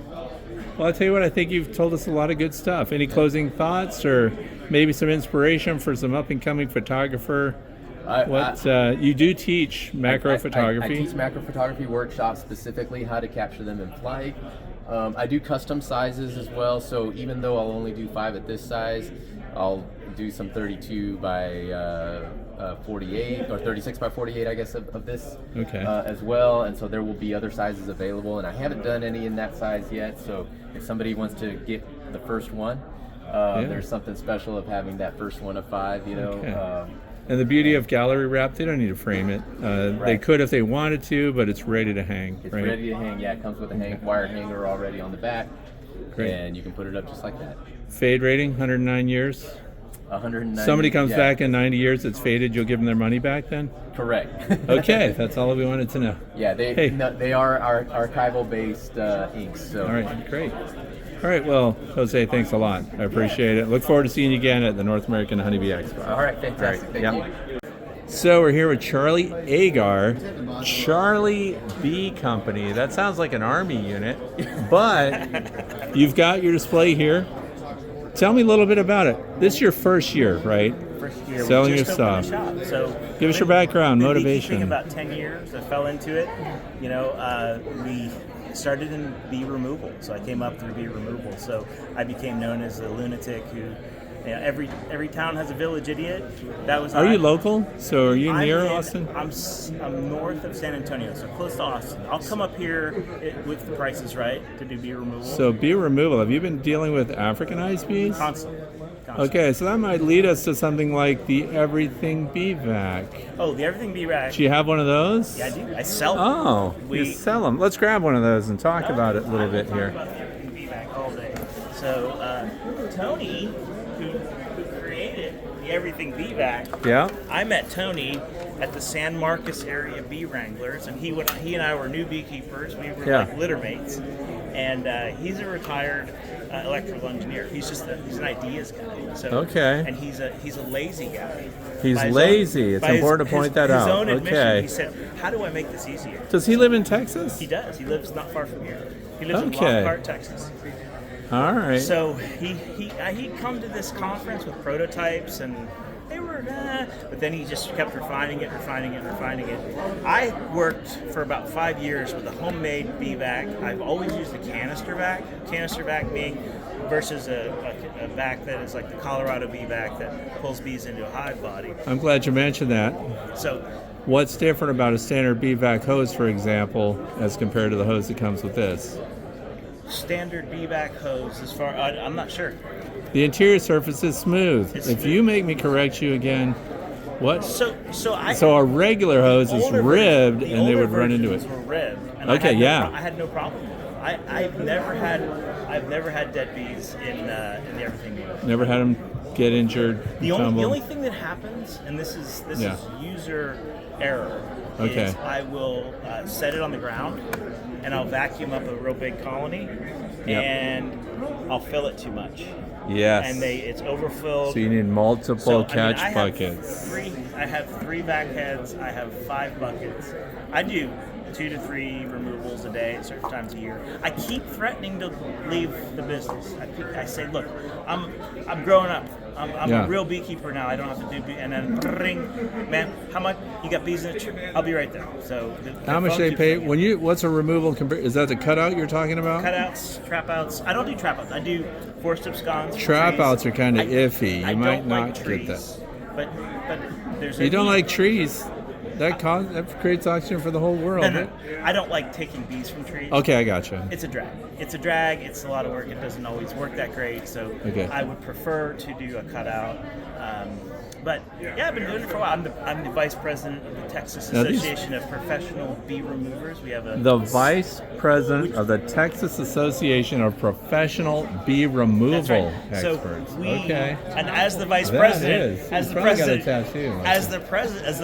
Well, I'll tell you what, I think you've told us a lot of good stuff. Any closing thoughts or maybe some inspiration for some up-and-coming photographer. You do teach macro photography. I teach macro photography workshops, specifically how to capture them in flight. I do custom sizes as well, so even though I'll only do 5 at this size, I'll do some 32 by 48 or 36 by 48, I guess, of this as well. And so there will be other sizes available, and I haven't done any in that size yet. So if somebody wants to get the first one, there's something special of having that first one of 5. And the beauty of Gallery Wrap, they don't need to frame it. They could if they wanted to, but it's ready to hang. It's ready to hang. Yeah, it comes with a wired hanger already on the back, and you can put it up just like that. Fade rating, 109 years. 109. Somebody comes back in 90 years, it's faded. You'll give them their money back then. Correct. Okay, that's all we wanted to know. Yeah, they are our archival-based inks. So. All right, great. All right, well, Jose, thanks a lot. I appreciate it. Look forward to seeing you again at the North American Honeybee Expo. All right, fantastic. Thank you. So we're here with Charlie Agar, Charlie Bee Company. That sounds like an army unit, but you've got your display here. Tell me a little bit about it. This is your first year, right? First year. Selling we your just stuff. opened the shop. So Give us your background, been motivation. beekeeping about 10 years. I fell into it. We started in bee removal. So I came up through bee removal. So I became known as a lunatic who, every town has a village idiot. That was. Are you local? So are you near Austin? I'm north of San Antonio, so close to Austin. I'll come up here with the prices right to do bee removal. So bee removal, have you been dealing with Africanized bees? Constantly. Okay, so that might lead us to something like the Everything Bee Vac. Oh, the Everything Bee Vac. Do you have one of those? Yeah, I do. I sell them. Oh, you sell them. Let's grab one of those and talk about it a little bit here. About the Everything Bee Vac all day. So Tony, who created the Everything Bee Vac, I met Tony at the San Marcos area bee wranglers, and he and I were new beekeepers. We were like litter mates, and he's a retired electrical engineer. He's an ideas guy. So and he's a lazy guy. He's lazy. It's important to point that out. His own admission, he said, "How do I make this easier?" Does he live in Texas? He does. He lives not far from here. He lives in Lockhart, Texas. All right. So he'd come to this conference with prototypes, and they were, but then he just kept refining it. I worked for about 5 years with a homemade bee vac. I've always used a canister vac. Canister vac being versus a vac that is like the Colorado bee vac that pulls bees into a hive body. I'm glad you mentioned that. So, what's different about a standard bee vac hose, for example, as compared to the hose that comes with this? Standard bee vac hose, I'm not sure. The interior surface is smooth. If you make me correct you again, what? So a regular hose is ribbed, and they would run into it. Were ribbed. And Okay, I had no problem with it. I've never had dead bees in the Everything Bee Vac. Never had them get injured. The only thing that happens, and this is user error, is I will set it on the ground, and I'll vacuum up a real big colony, and I'll fill it too much. Yes. And it's overfilled. So you need multiple catch I buckets. I have 3 vac heads. I have 5 buckets. I do 2 to 3 removals a day at certain times of year. I keep threatening to leave the business. I say, look, I'm growing up. I'm a real beekeeper now. I don't have to do bee. And then ring, man, how much? You got bees in the tree? I'll be right there. So how much they pay when you? What's a removal? Is that the cutout you're talking about? Cutouts, trap outs. I don't do trap outs. I do forced abscons. Trap outs are kind of iffy. You might not trees, get that. But there's. You don't like trees. That creates oxygen for the whole world. No. I don't like taking bees from trees. Okay, I gotcha. It's a drag. It's a lot of work. It doesn't always work that great. So I would prefer to do a cutout. But I've been doing it for a while. I'm the vice president of the Texas Association of Professional Bee Removers. We have the vice president of the Texas Association of Professional Bee Removal Experts. So and as the vice president, as the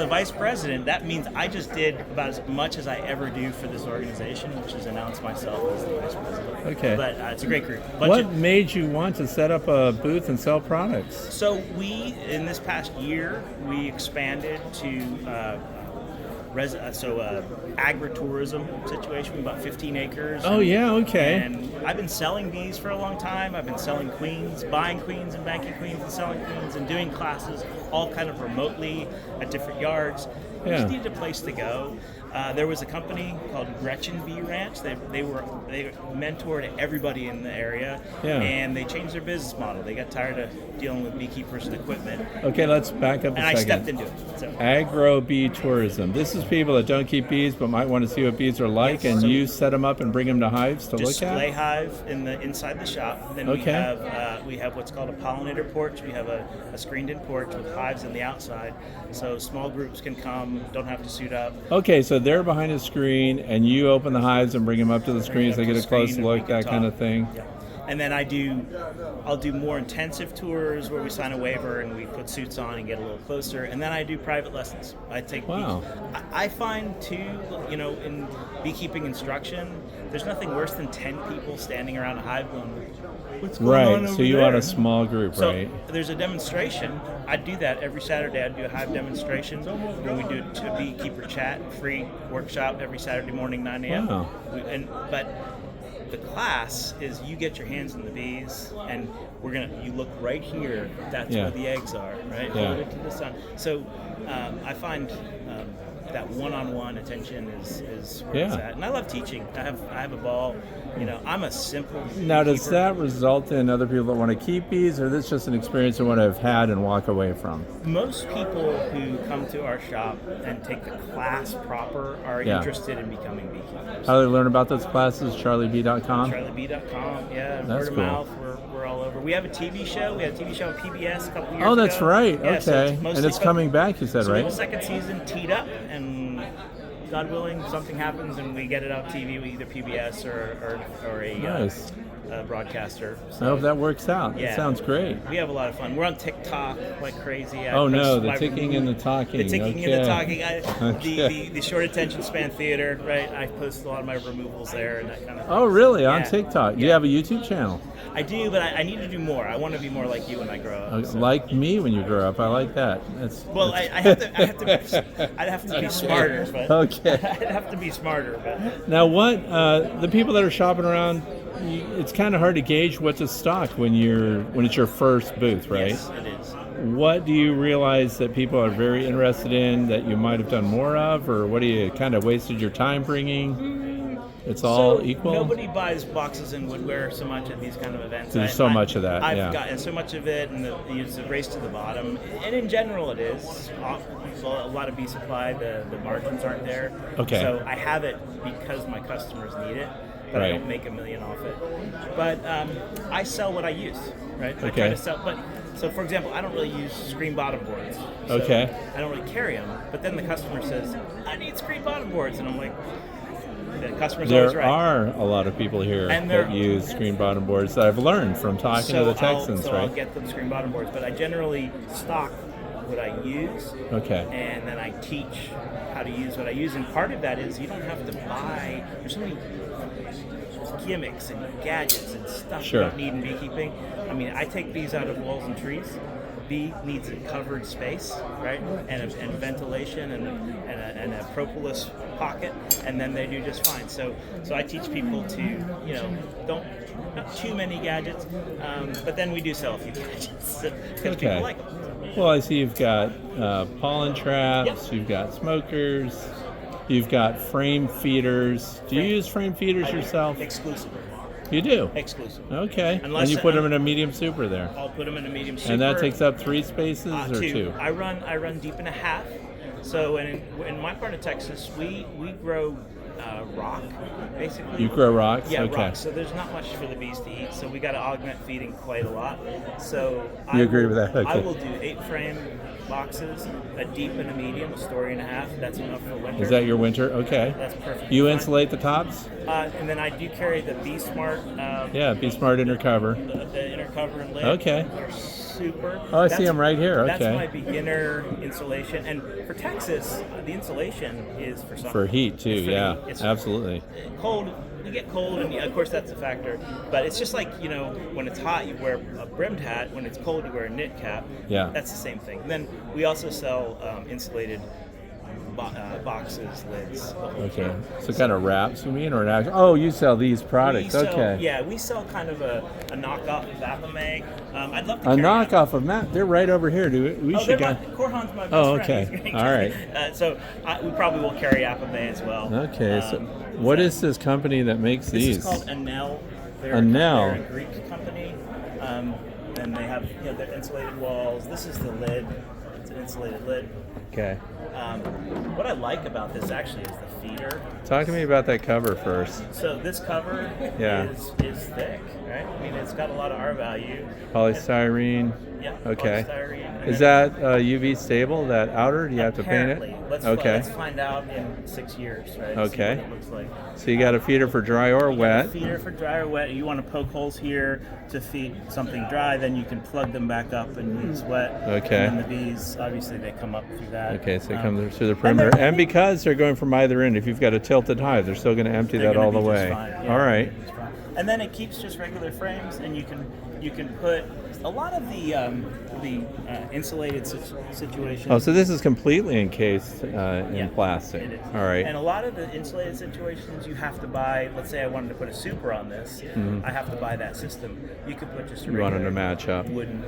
vice president, that means I just did about as much as I ever do for this organization, which is announce myself as the vice president. Okay. But it's a great group. What made you want to set up a booth and sell products? So in this past year, we expanded to agritourism situation. We bought 15 acres. Oh, yeah, okay. And I've been selling bees for a long time. I've been selling queens, buying queens and banking queens and selling queens and doing classes all kind of remotely at different yards. We just needed a place to go. There was a company called Gretchen Bee Ranch. They mentored everybody in the area, and they changed their business model. They got tired of dealing with beekeepers and equipment. Okay, let's back up a second. And I stepped into it. So. Agro bee tourism. This is people that don't keep bees but might want to see what bees are like, and so you set them up and bring them to hives to look at? Display hive inside the shop. Then we have what's called a pollinator porch. We have a screened-in porch with hives on the outside, so small groups can come, don't have to suit up. Okay, so they're behind a screen, and you open the hives and bring them up to the screen so they get a close look, that kind of thing. Yeah. And then I'll do more intensive tours where we sign a waiver and we put suits on and get a little closer. And then I do private lessons. I find too, in beekeeping instruction, there's nothing worse than 10 people standing around a hive going, what's going on over so you there? want a small group, right? So there's a demonstration. I do that every Saturday. I do a hive demonstration. When we do a beekeeper chat, free workshop every Saturday morning, 9 a.m. Wow. But the class is you get your hands on the bees, and you look right here. That's where the eggs are, right? Hold it to the sun. So I find that one-on-one attention is where it's at. And I love teaching. I have a ball. I'm a simple Now, does keeper. that result in other people that want to keep bees, or is this just an experience they want to have had and walk away from? Most people who come to our shop and take the class proper are interested in becoming beekeepers. How do they learn about those classes? CharlieBee.com? CharlieBee.com, yeah. That's word of cool. mouth, we're all over. We have a TV show. We had a TV show on PBS a couple years ago. Oh, that's right. Yeah, so okay. And it's coming back, you said, so right? we have a second season teed up, and God willing, something happens and we get it on TV with either PBS or a broadcaster. So, I hope that works out. Yeah. It sounds great. We have a lot of fun. We're on TikTok like crazy. The ticking and the talking. The ticking and the talking. The short attention span theater, right? I post a lot of my removals there and that kind of thing. Oh, really? Yeah. On TikTok? Do you have a YouTube channel? I do, but I need to do more. I want to be more like you when I grow up. So. Like me when you grow up. I like that. I'd have to be smarter. But Okay. I'd have to be smarter. But Now, what the people that are shopping around, it's kind of hard to gauge what to stock when it's your first booth, right? Yes, it is. What do you realize that people are very interested in that you might have done more of, or what do you kind of wasted your time bringing? It's all equal? Nobody buys boxes and woodware so much at these kind of events. There's so much of that, I've gotten so much of it, and it's a race to the bottom. And in general, it is. So a lot of bee supply, the margins aren't there. Okay. So I have it because my customers need it, but I don't make $1 million off it. But I sell what I use, right? I try to sell, so for example, I don't really use screen bottom boards. So I don't really carry them. But then the customer says, I need screen bottom boards. And I'm like, the customer's always right. There are a lot of people here that use screen bottom boards that I've learned from talking to the Texans, right? I'll get them screen bottom boards, but I generally stock what I use. Okay. And then I teach how to use what I use. And part of that is you don't have to buy, there's so many gimmicks and gadgets and stuff you don't need in beekeeping. I mean, I take bees out of walls and trees. Bee needs a covered space, right, and ventilation and a propolis pocket, and then they do just fine. So I teach people to, not too many gadgets, but then we do sell a few gadgets because people like them. Well, I see you've got pollen traps, you've got smokers, you've got frame feeders. Do you use frame feeders yourself? Exclusively. You do? Exclusively. Okay. And you put them in a medium super there? I'll put them in a medium super. And that takes up 3 spaces or 2? I run deep and a half. So in my part of Texas, we grow rock, basically. You grow rocks? Yeah, okay. rocks. So there's not much for the bees to eat. So we got to augment feeding quite a lot. So you agree with that? Okay. I will do 8 frame boxes, a deep and a medium, a story and a half. That's enough for winter. Is that your winter? Okay. That's perfect. You insulate the tops? And then I do carry the Bee Smart. Bee Smart inner cover. The inner cover and lid. Okay. They're super. Oh, I see them right here. Okay. That's my beginner insulation. And for Texas, the insulation is for summer. For heat too, yeah. It's absolutely. Cold. You get cold, and of course that's a factor. But it's just like, when it's hot, you wear a brimmed hat. When it's cold, you wear a knit cap. Yeah. That's the same thing. And then we also sell insulated boxes, lids. Okay. So kind of wraps, you mean, or an actual? Oh, you sell these products. Okay. Yeah, we sell kind of a knockoff of Apamag. I'd love to A carry knockoff of Matt. They're right over here. We should go. Korhan's my best Oh, friend. okay. All right. So we probably will carry Apamag as well. Okay. So what is this company that makes This these? is called Enel. They're Enel. a Greek company, and they have the insulated walls. This is the lid. It's an insulated lid. Okay. What I like about this actually is the feeder. Talk to me about that cover first. So this cover Yeah. is thick, right? I mean, it's got a lot of R value. Polystyrene. Yeah. Okay. Polystyrene. And Is then that UV stable? That outer? Do you have to paint apparently, it? let's Okay. find out in 6 years, right? See Okay. what it looks like. So you got a feeder for dry or You got a wet. feeder for dry or wet. You want to poke holes here to feed something dry, then you can plug them back up and use wet. Okay. And then the bees, obviously, they come up through that. Okay, so it comes through the and perimeter. they're- And because they're going from either end, if you've got a tilted hive, they're still going to empty they're that gonna all the be just way. fine, yeah, All right. just fine. And then it keeps just regular frames, and you can put a lot of the insulated situations. Oh, so this is completely encased in Yeah, plastic. it is. All right. And a lot of the insulated situations, you have to buy. Let's say I wanted to put a super on this, I have to buy that system. You could put just a You want them to regular match up. wooden,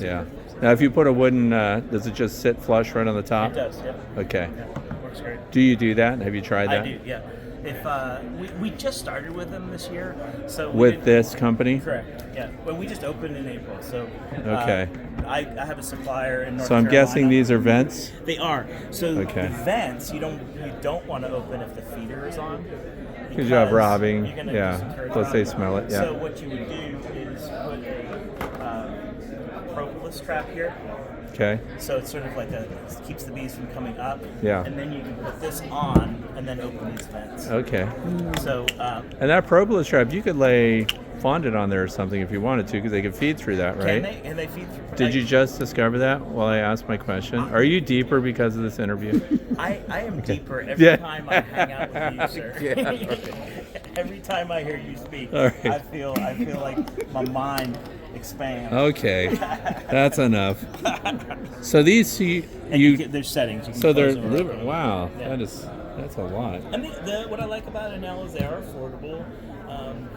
Yeah. Now, if you put a wooden, does it just sit flush right on the top? It does, yeah. Okay. Yeah, works great. Do you do that? Have you tried that? I do, yeah. If we just started with them this year, so we With did- this company? Correct. Yeah, but we just opened in April, so Okay. I have a supplier in North So I'm Carolina. guessing these are vents? They are. So Okay. the vents you don't want to open if the feeder is on. Because you have robbing, you're gonna yeah. just encourage Plus they robbing. smell it, yeah. So what you would do is put a propolis trap here. Okay. So it's sort of like it keeps the bees from coming up. Yeah. And then you can put this on and then open these vents. Okay. So And that propolis trap, you could lay fondant on there or something if you wanted to, because they could feed through that, right? can they feed through? Did you just discover that while I asked my question? Are you deeper because of this interview? I am deeper every Yeah. time I hang out with you, sir. Yeah. Every time I hear you speak, All right. I feel like my mind expands. Okay, that's enough. So these you there's settings. You can so they're close them or open. wow, Yeah. that's a lot. And what I like about Enel is they are affordable.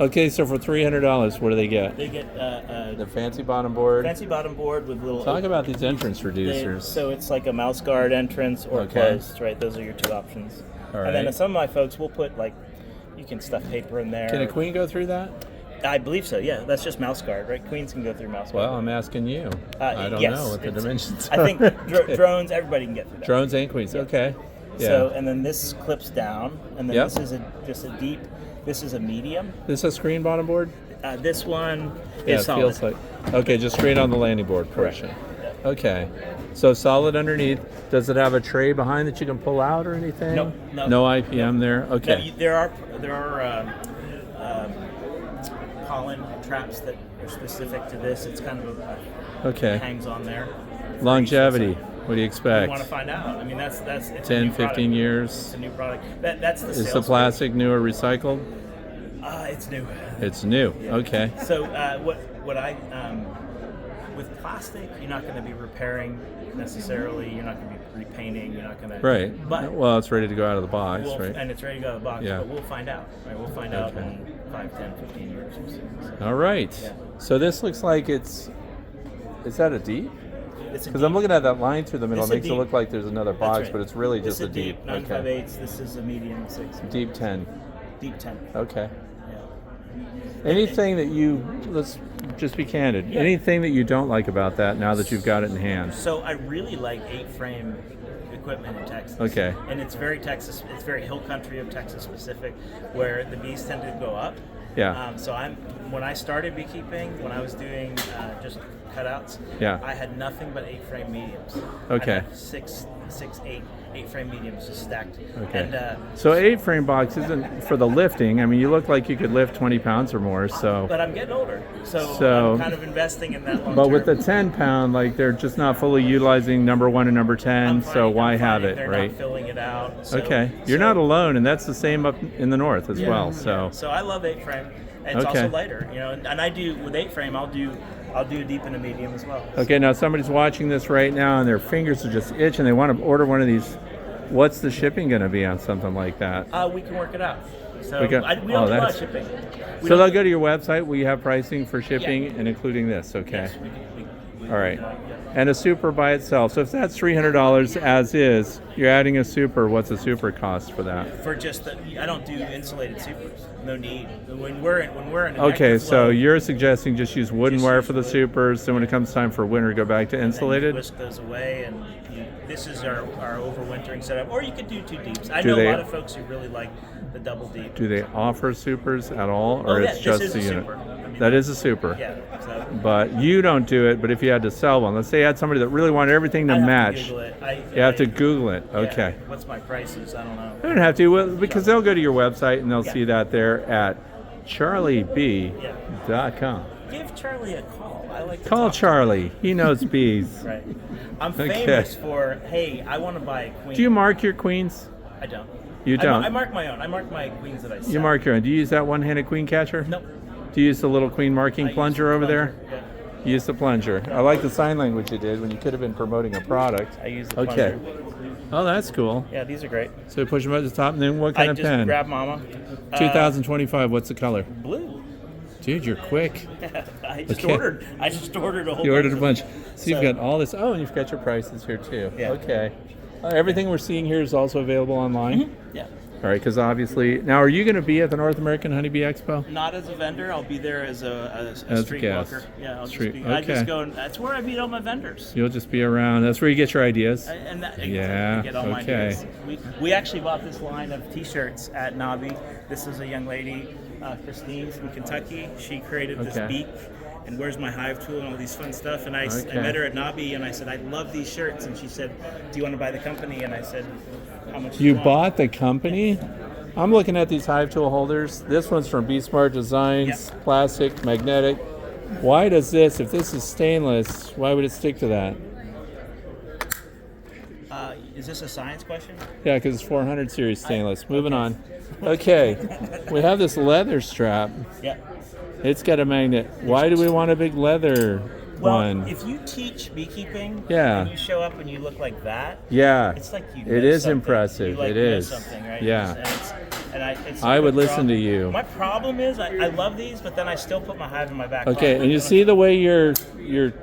Okay, so for $300, what do they get? They get The fancy bottom board. fancy bottom board with little. Talk about these entrance reducers. So it's like a mouse guard entrance or Okay. closed, right? Those are your two options. All And then right. some of my folks will put you can stuff paper in there. Can a queen go through that? I believe so. Yeah, that's just mouse guard, right? Queens can go through mouse guard. Well, I'm asking you. I don't yes, know what the it's- dimensions I are. think drones, everybody can get through that. Drones and queens. Okay. Yeah. So, and then this clips down, and then Yep. this is just a deep. This is a medium. This a screen bottom board? This one Yeah, is it solid. feels like. Okay, just straight on the landing board portion. Yeah. Okay. So solid underneath. Does it have a tray behind that you can pull out or anything? No, no. No IPM there. No, Okay. there are pollen traps that are specific to this. It's kind of Okay. hangs on there. Longevity. So What do you you expect? want to find out. I mean, that's it's a 10, new product. 15 It's years. a new product. That's the Is sales the pitch. plastic new or recycled? It's new. It's new. Okay. So what I with plastic, you're not going to be repairing necessarily. You're not going to be repainting. You're not going to. Right. But Well, it's ready to go out of the box, we'll, right? and it's ready to go out of the box. Yeah. But we'll find out. Right. We'll find out Okay. in 5, 10, 15 years or so. All right. Yeah. So this looks like it's. Is that a deep? It's a Because I'm deep- looking at that line through the middle. It It's a makes it deep. look like there's another That's box, right. but it's really This just is a deep. 9 5 Okay. 8. This is a medium 6. Deep 10. Deep 10. Okay. Yeah. Anything that you, let's just be candid, Yeah. anything that you don't like about that now that you've got it in hand? So I really like 8-frame equipment in Texas. Okay. And it's very Texas. It's very hill country of Texas specific, where the bees tend to go up. Yeah. So when I started beekeeping, when I was doing just cutouts, Yeah. I had nothing but 8-frame mediums. Okay. I'd have 6, 8-frame mediums just stacked. Okay. And So 8-frame box isn't for the lifting. I mean, you look like you could lift 20 pounds or more. So, but I'm getting older, so So- I'm kind of investing in that long but term. with the 10-pound, like they're just not fully utilizing number 1 and number 10. I'm So finding- why I'm have finding it, they're right? Not filling it out. So, Okay. You're so- not alone, and that's the same up in the north as Yeah. well. So, So I love 8-frame. And it's Okay. also lighter, and I do with 8-frame. I'll do a deep and a medium as well. okay, now somebody's watching this right now, and their fingers are just itching. They want to order one of these What's the shipping going to be on something like that? We can work it out. So We we, got- we don't oh, do a lot that's- of shipping. So they'll go to your website. We have pricing for shipping and including this. Okay. Yes, we All right. And a super by itself. So if that's $300 as is, you're adding a super. What's a super cost for that? for just the, I don't do insulated supers. No need. When we're in Okay, active so flow, you're suggesting just use wooden Just wire use for the wood. supers. So when it comes time for winter, go back to and you insulated. whisk those away, and this is our overwintering setup. Or you could do 2 deeps. I Do know they- a lot of folks who really like the double deep. Do they offer supers at all, or Oh, yeah, it's this just is the a unit? super. I mean, That is a super. Yeah. So But you don't do it. But if you had to sell one, let's say you had somebody that really wanted everything to I have match, To Google it. you have to Google it. yeah, Okay. What's my prices? I don't know. You don't have to, well, because they'll go to your website and they'll Yeah. see that there at charlieb.com. Give Charlie a call. I like to Call talk. Charlie. He knows bees. Right. I'm Okay. famous for, hey, I want to buy a queen. Do you mark your queens? I don't. You don't? I mark my own. I mark my queens that I sell. You mark your own. Do you use that one-handed queen catcher? Nope. Do you use the little queen marking I use plunger the over there? Yeah. You use the plunger. I like the sign language you did when you could have been promoting a product. I use the Okay. plunger. Oh, that's cool. Yeah, these are great. So you push them at the top, and then what kind I of just pen? grab Mama. 2025. What's the color? Blue. Dude, you're quick. I just Okay. ordered a whole. You ordered a bunch. bunch. So you've got all this. Oh, and you've got your prices here too. Yeah. Okay. Everything we're seeing here is also available online. Yeah. All right, because obviously, now are you going to be at the North American Honeybee Expo? Not as a vendor. I'll be there as a As a street guest. walker. Yeah, I'll Street- just be. I okay. just go. And that's where I meet all my vendors. You'll just be around. That's where you get your ideas. And that, Yeah, I get all my okay. ideas. We actually bought this line of T-shirts at Nabi. This is a young lady, Christine from Kentucky. She created this Okay. beak and where's my hive tool and all these fun stuff. And I Okay. met her at Nabi and I said, I love these shirts. And she said, do you want to buy the company? And I said, how much? do You want? bought the company? I'm looking at these hive tool holders. This one's from Be Smart Designs, Yeah. plastic, magnetic. Why does this, if this is stainless, why would it stick to that? Is this a science question? Yeah, because it's 400 series stainless. Moving on. Okay, we have this leather strap. Yeah. It's got a magnet. Why do we want a big leather Well, one? if you teach beekeeping Yeah. and you show up and you look like that, Yeah, it's like you it know is something. impressive. You, like, It know is. something, right? Yeah. It's I would my listen to problem- you. My problem is I love these, but then I still put my hive in my back Okay, pocket. and you see the way your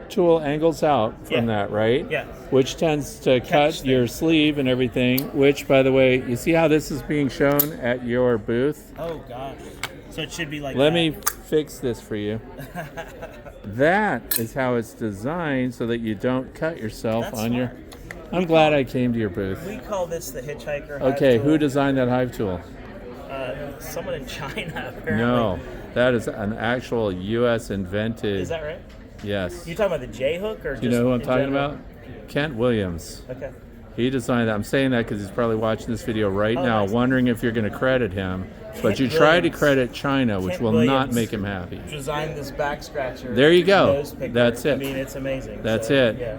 tool angles out from Yeah. that, right? Yeah. Which tends to cut your sleeve and everything, which, by the way, you see how this is being shown at your booth? Oh gosh. So it should be like Let that. me fix this for you. That is how it's designed so that you don't cut yourself That's on your... smart. I'm glad I came to your booth. We call this the hitchhiker hive Okay, tool. who designed that hive tool? Someone in China apparently. No, that is an actual U.S. invented... Is that right? Yes. You talking about the J hook or Do you know who I'm in talking general? about? Kent Williams. Okay. He designed that. I'm saying that because he's probably watching this video right Oh, now, nice. wondering if you're going to credit him. But Kent you try to Williams. credit China, which Kent will not Williams make him happy. Designed this back scratcher. There you go. nose picker. That's it. I mean, it's amazing. That's So, it. Yeah.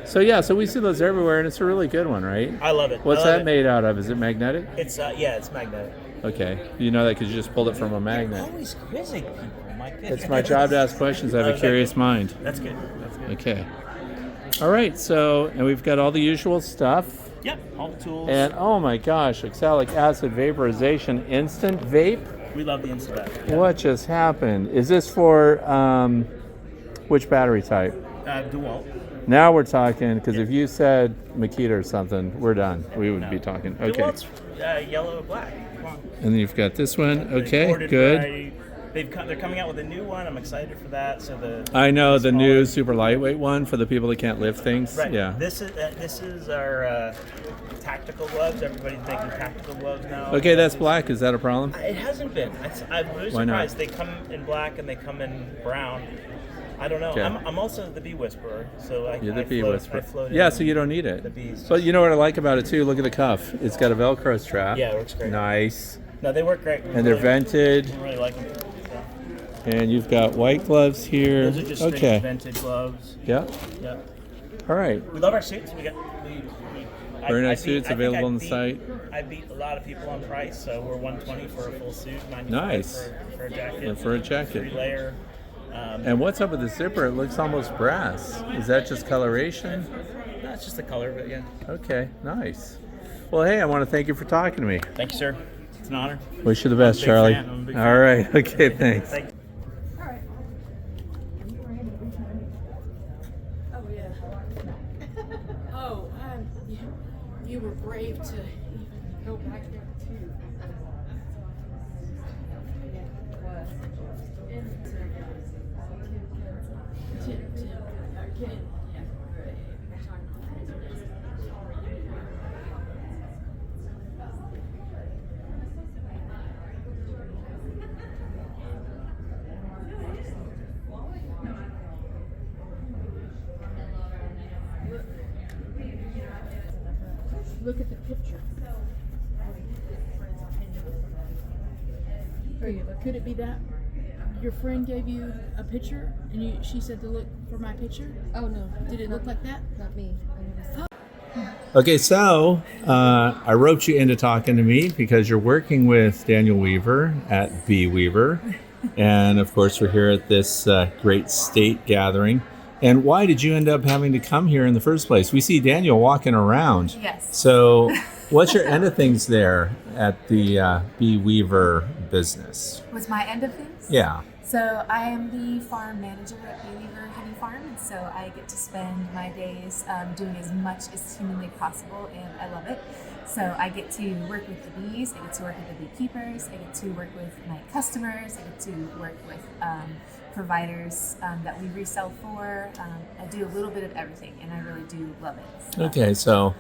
So yeah, so we see those everywhere, and it's a really good one, right? I love it. What's I love that it. made out of? Is it magnetic? It's it's magnetic. Okay, you know that because you just pulled it from a magnet. Always quizzing people. My goodness. It's my job to ask questions. I have a Okay. curious mind. That's good. That's good. Okay. All right, so and we've got all the usual stuff. Yep. All the tools. And oh my gosh, oxalic acid vaporization instant vape. we love the Instabat. What just happened? Is this for which battery type? DeWalt. Now we're talking, because if you said Makita or something, we're done. We would be talking. Okay. DeWalt's yellow and black. Come on. And then you've got this one. The Okay, imported good. variety. They're coming out with a new one. I'm excited for that. So I know the new smaller- super lightweight one for the people that can't lift things. Right. Yeah. This is our tactical gloves. Everybody's making tactical gloves now. Okay, that's black. Is that a problem? It hasn't been. I'm really Why not? surprised. They come in black and they come in brown. I don't know. Okay. I'm also the bee whisperer, so You're the I bee float, whisperer. I float Yeah, in so you don't need it. the bees. But you know what I like about it too? Look at the cuff. It's got a Velcro strap. Yeah, it works great. Nice. No, they work great. And they're vented. I really like them. And you've got white gloves here. Those are just straight Okay. vented gloves. Yeah. Yeah. All right. We love our suits. Very nice suits I think available I on the beat- site. I beat a lot of people on price, so we're $120 for a full suit, $95 Nice. for a jacket. And for a jacket. 3-layer. And what's up with the zipper? It looks almost brass. Is that just coloration? That's just the color, but yeah. Okay, nice. Well, hey, I want to thank you for talking to me. Thank you, sir. It's an honor. Wish you the best, big Charlie. fan. I'm a big All fan. right. Okay, thanks. Thank you. Oh, yeah. Oh, you were brave to even go back there too. Look at the picture. Could it be that your friend gave you a picture and she said to look for my picture? Oh no. Did it look like that? Not me. Okay, so I roped you into talking to me because you're working with Daniel Weaver at Bee Weaver. And of course, we're here at this great state gathering. And why did you end up having to come here in the first place? We see Daniel walking around. Yes. So what's your end of things there at the Bee Weaver business? Was my end of things? Yeah. So I am the farm manager at Bee Weaver Honey Farm, and so I get to spend my days doing as much as humanly possible, and I love it. So I get to work with the bees, I get to work with the beekeepers, I get to work with my customers, I get to work with providers that we resell for. I do a little bit of everything, and I really do love it. So. Okay, so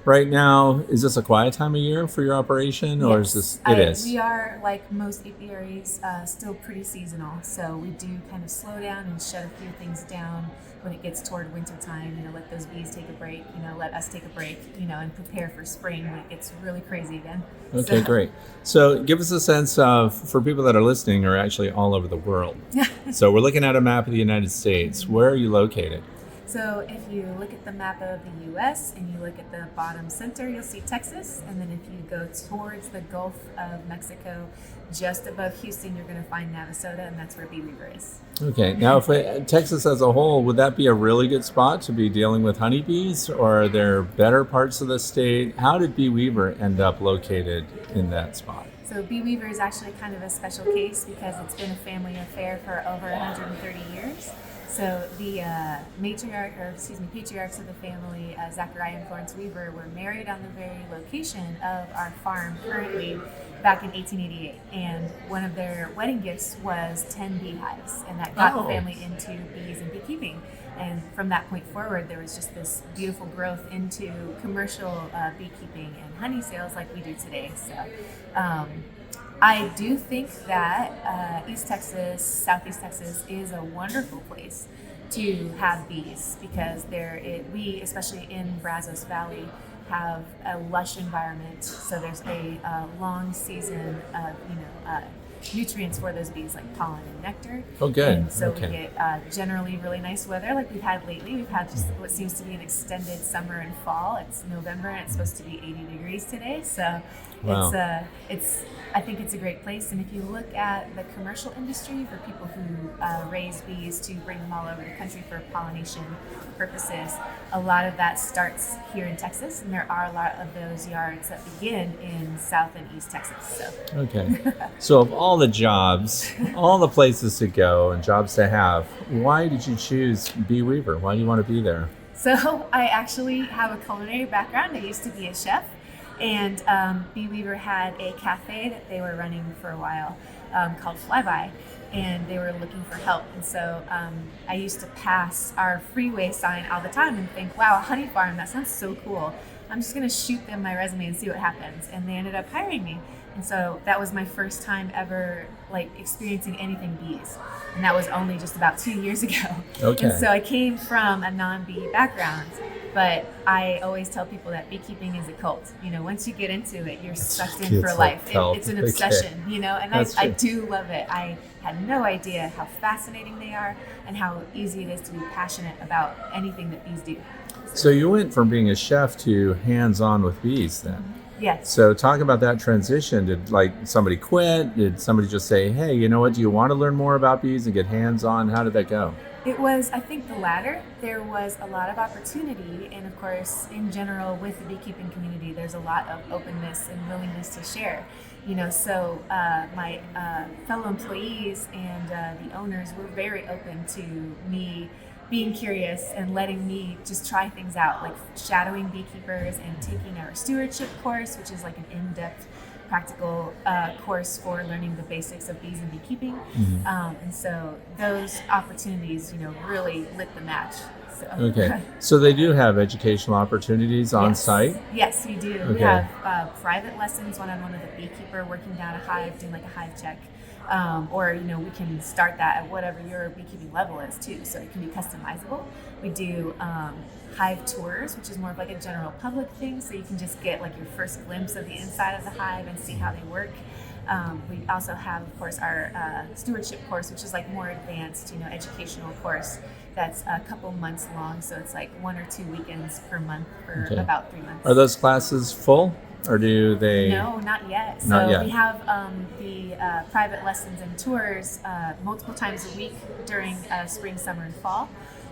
right now, is this a quiet time of year for your operation, or is this? It is. We are, like most apiaries, still pretty seasonal. So we do kind of slow down and shut a few things down when it gets toward winter time. Let those bees take a break. Let us take a break. And prepare for spring when it gets really crazy again. Okay, great. So give us a sense of, for people that are listening, are actually all over the world. So we're looking at a map of the United States. Where are you located? So if you look at the map of the U.S. and you look at the bottom center, you'll see Texas. And then if you go towards the Gulf of Mexico, just above Houston, you're going to find Navasota, and that's where Bee Weaver is. Okay. Now, Texas as a whole, would that be a really good spot to be dealing with honeybees, or are there better parts of the state? How did Bee Weaver end up located in that spot? So Bee Weaver is actually kind of a special case because it's been a family affair for over 130 years. So the patriarchs of the family, Zachariah and Florence Weaver, were married on the very location of our farm currently back in 1888. And one of their wedding gifts was 10 beehives, and that got the family into bees and beekeeping. And from that point forward, there was just this beautiful growth into commercial beekeeping and honey sales like we do today. So I do think that East Texas, Southeast Texas is a wonderful place to have bees because we, especially in Brazos Valley, have a lush environment. So there's a long season of nutrients for those bees like pollen and nectar. Oh, good. And so we get generally really nice weather like we've had lately. We've had just what seems to be an extended summer and fall. It's November and it's supposed to be 80 degrees today. So wow. I think it's a great place. And if you look at the commercial industry for people who raise bees to bring them all over the country for pollination purposes, a lot of that starts here in Texas, and there are a lot of those yards that begin in South and East Texas. So. Okay. So of all the jobs, all the places to go and jobs to have, why did you choose Bee Weaver? Why do you want to be there? So I actually have a culinary background. I used to be a chef. And Bee Weaver had a cafe that they were running for a while called Flyby, and they were looking for help. And so I used to pass our freeway sign all the time and think, wow, a honey farm, that sounds so cool. I'm just going to shoot them my resume and see what happens. And they ended up hiring me. And so that was my first time ever experiencing anything bees. And that was only just about 2 years ago. Okay. And so I came from a non-bee background. But I always tell people that beekeeping is a cult. Once you get into it, you're sucked in for life. It's an obsession, and I do love it. I had no idea how fascinating they are and how easy it is to be passionate about anything that bees do. So you went from being a chef to hands-on with bees then? Yes. So talk about that transition. Did somebody quit? Did somebody just say, hey, you know what, do you want to learn more about bees and get hands-on? How did that go? It was, I think, the latter. There was a lot of opportunity, and of course, in general, with the beekeeping community, there's a lot of openness and willingness to share. So my fellow employees and the owners were very open to me being curious and letting me just try things out, like shadowing beekeepers and taking our stewardship course, which is like an in-depth practical course for learning the basics of bees and beekeeping. And so those opportunities, really lit the match. So. Okay. So they do have educational opportunities on site? Yes, we do. Okay. We have private lessons one-on-one with a beekeeper, working down a hive, doing like a hive check. Or we can start that at whatever your beekeeping level is too, so it can be customizable. We do hive tours, which is more of like a general public thing, so you can just get like your first glimpse of the inside of the hive and see how they work. We also have, of course, our stewardship course, which is like more advanced, educational course that's a couple months long, so it's like 1 or 2 weekends per month for about 3 months. Are those classes full? Or do they? No, not yet. Not yet. We have the private lessons and tours multiple times a week during spring, summer, and fall.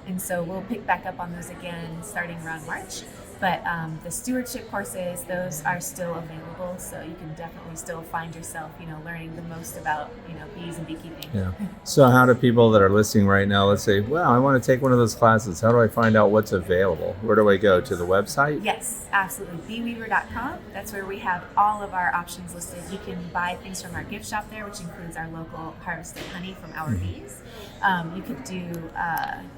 And so we'll pick back up on those again starting around March. But the stewardship courses, those are still available, so you can definitely still find yourself, learning the most about, bees and beekeeping. Yeah. So how do people that are listening right now, let's say, well, I want to take one of those classes. How do I find out what's available? Where do I go? To the website? Yes, absolutely. Beeweaver.com. That's where we have all of our options listed. You can buy things from our gift shop there, which includes our local harvested honey from our bees. You could do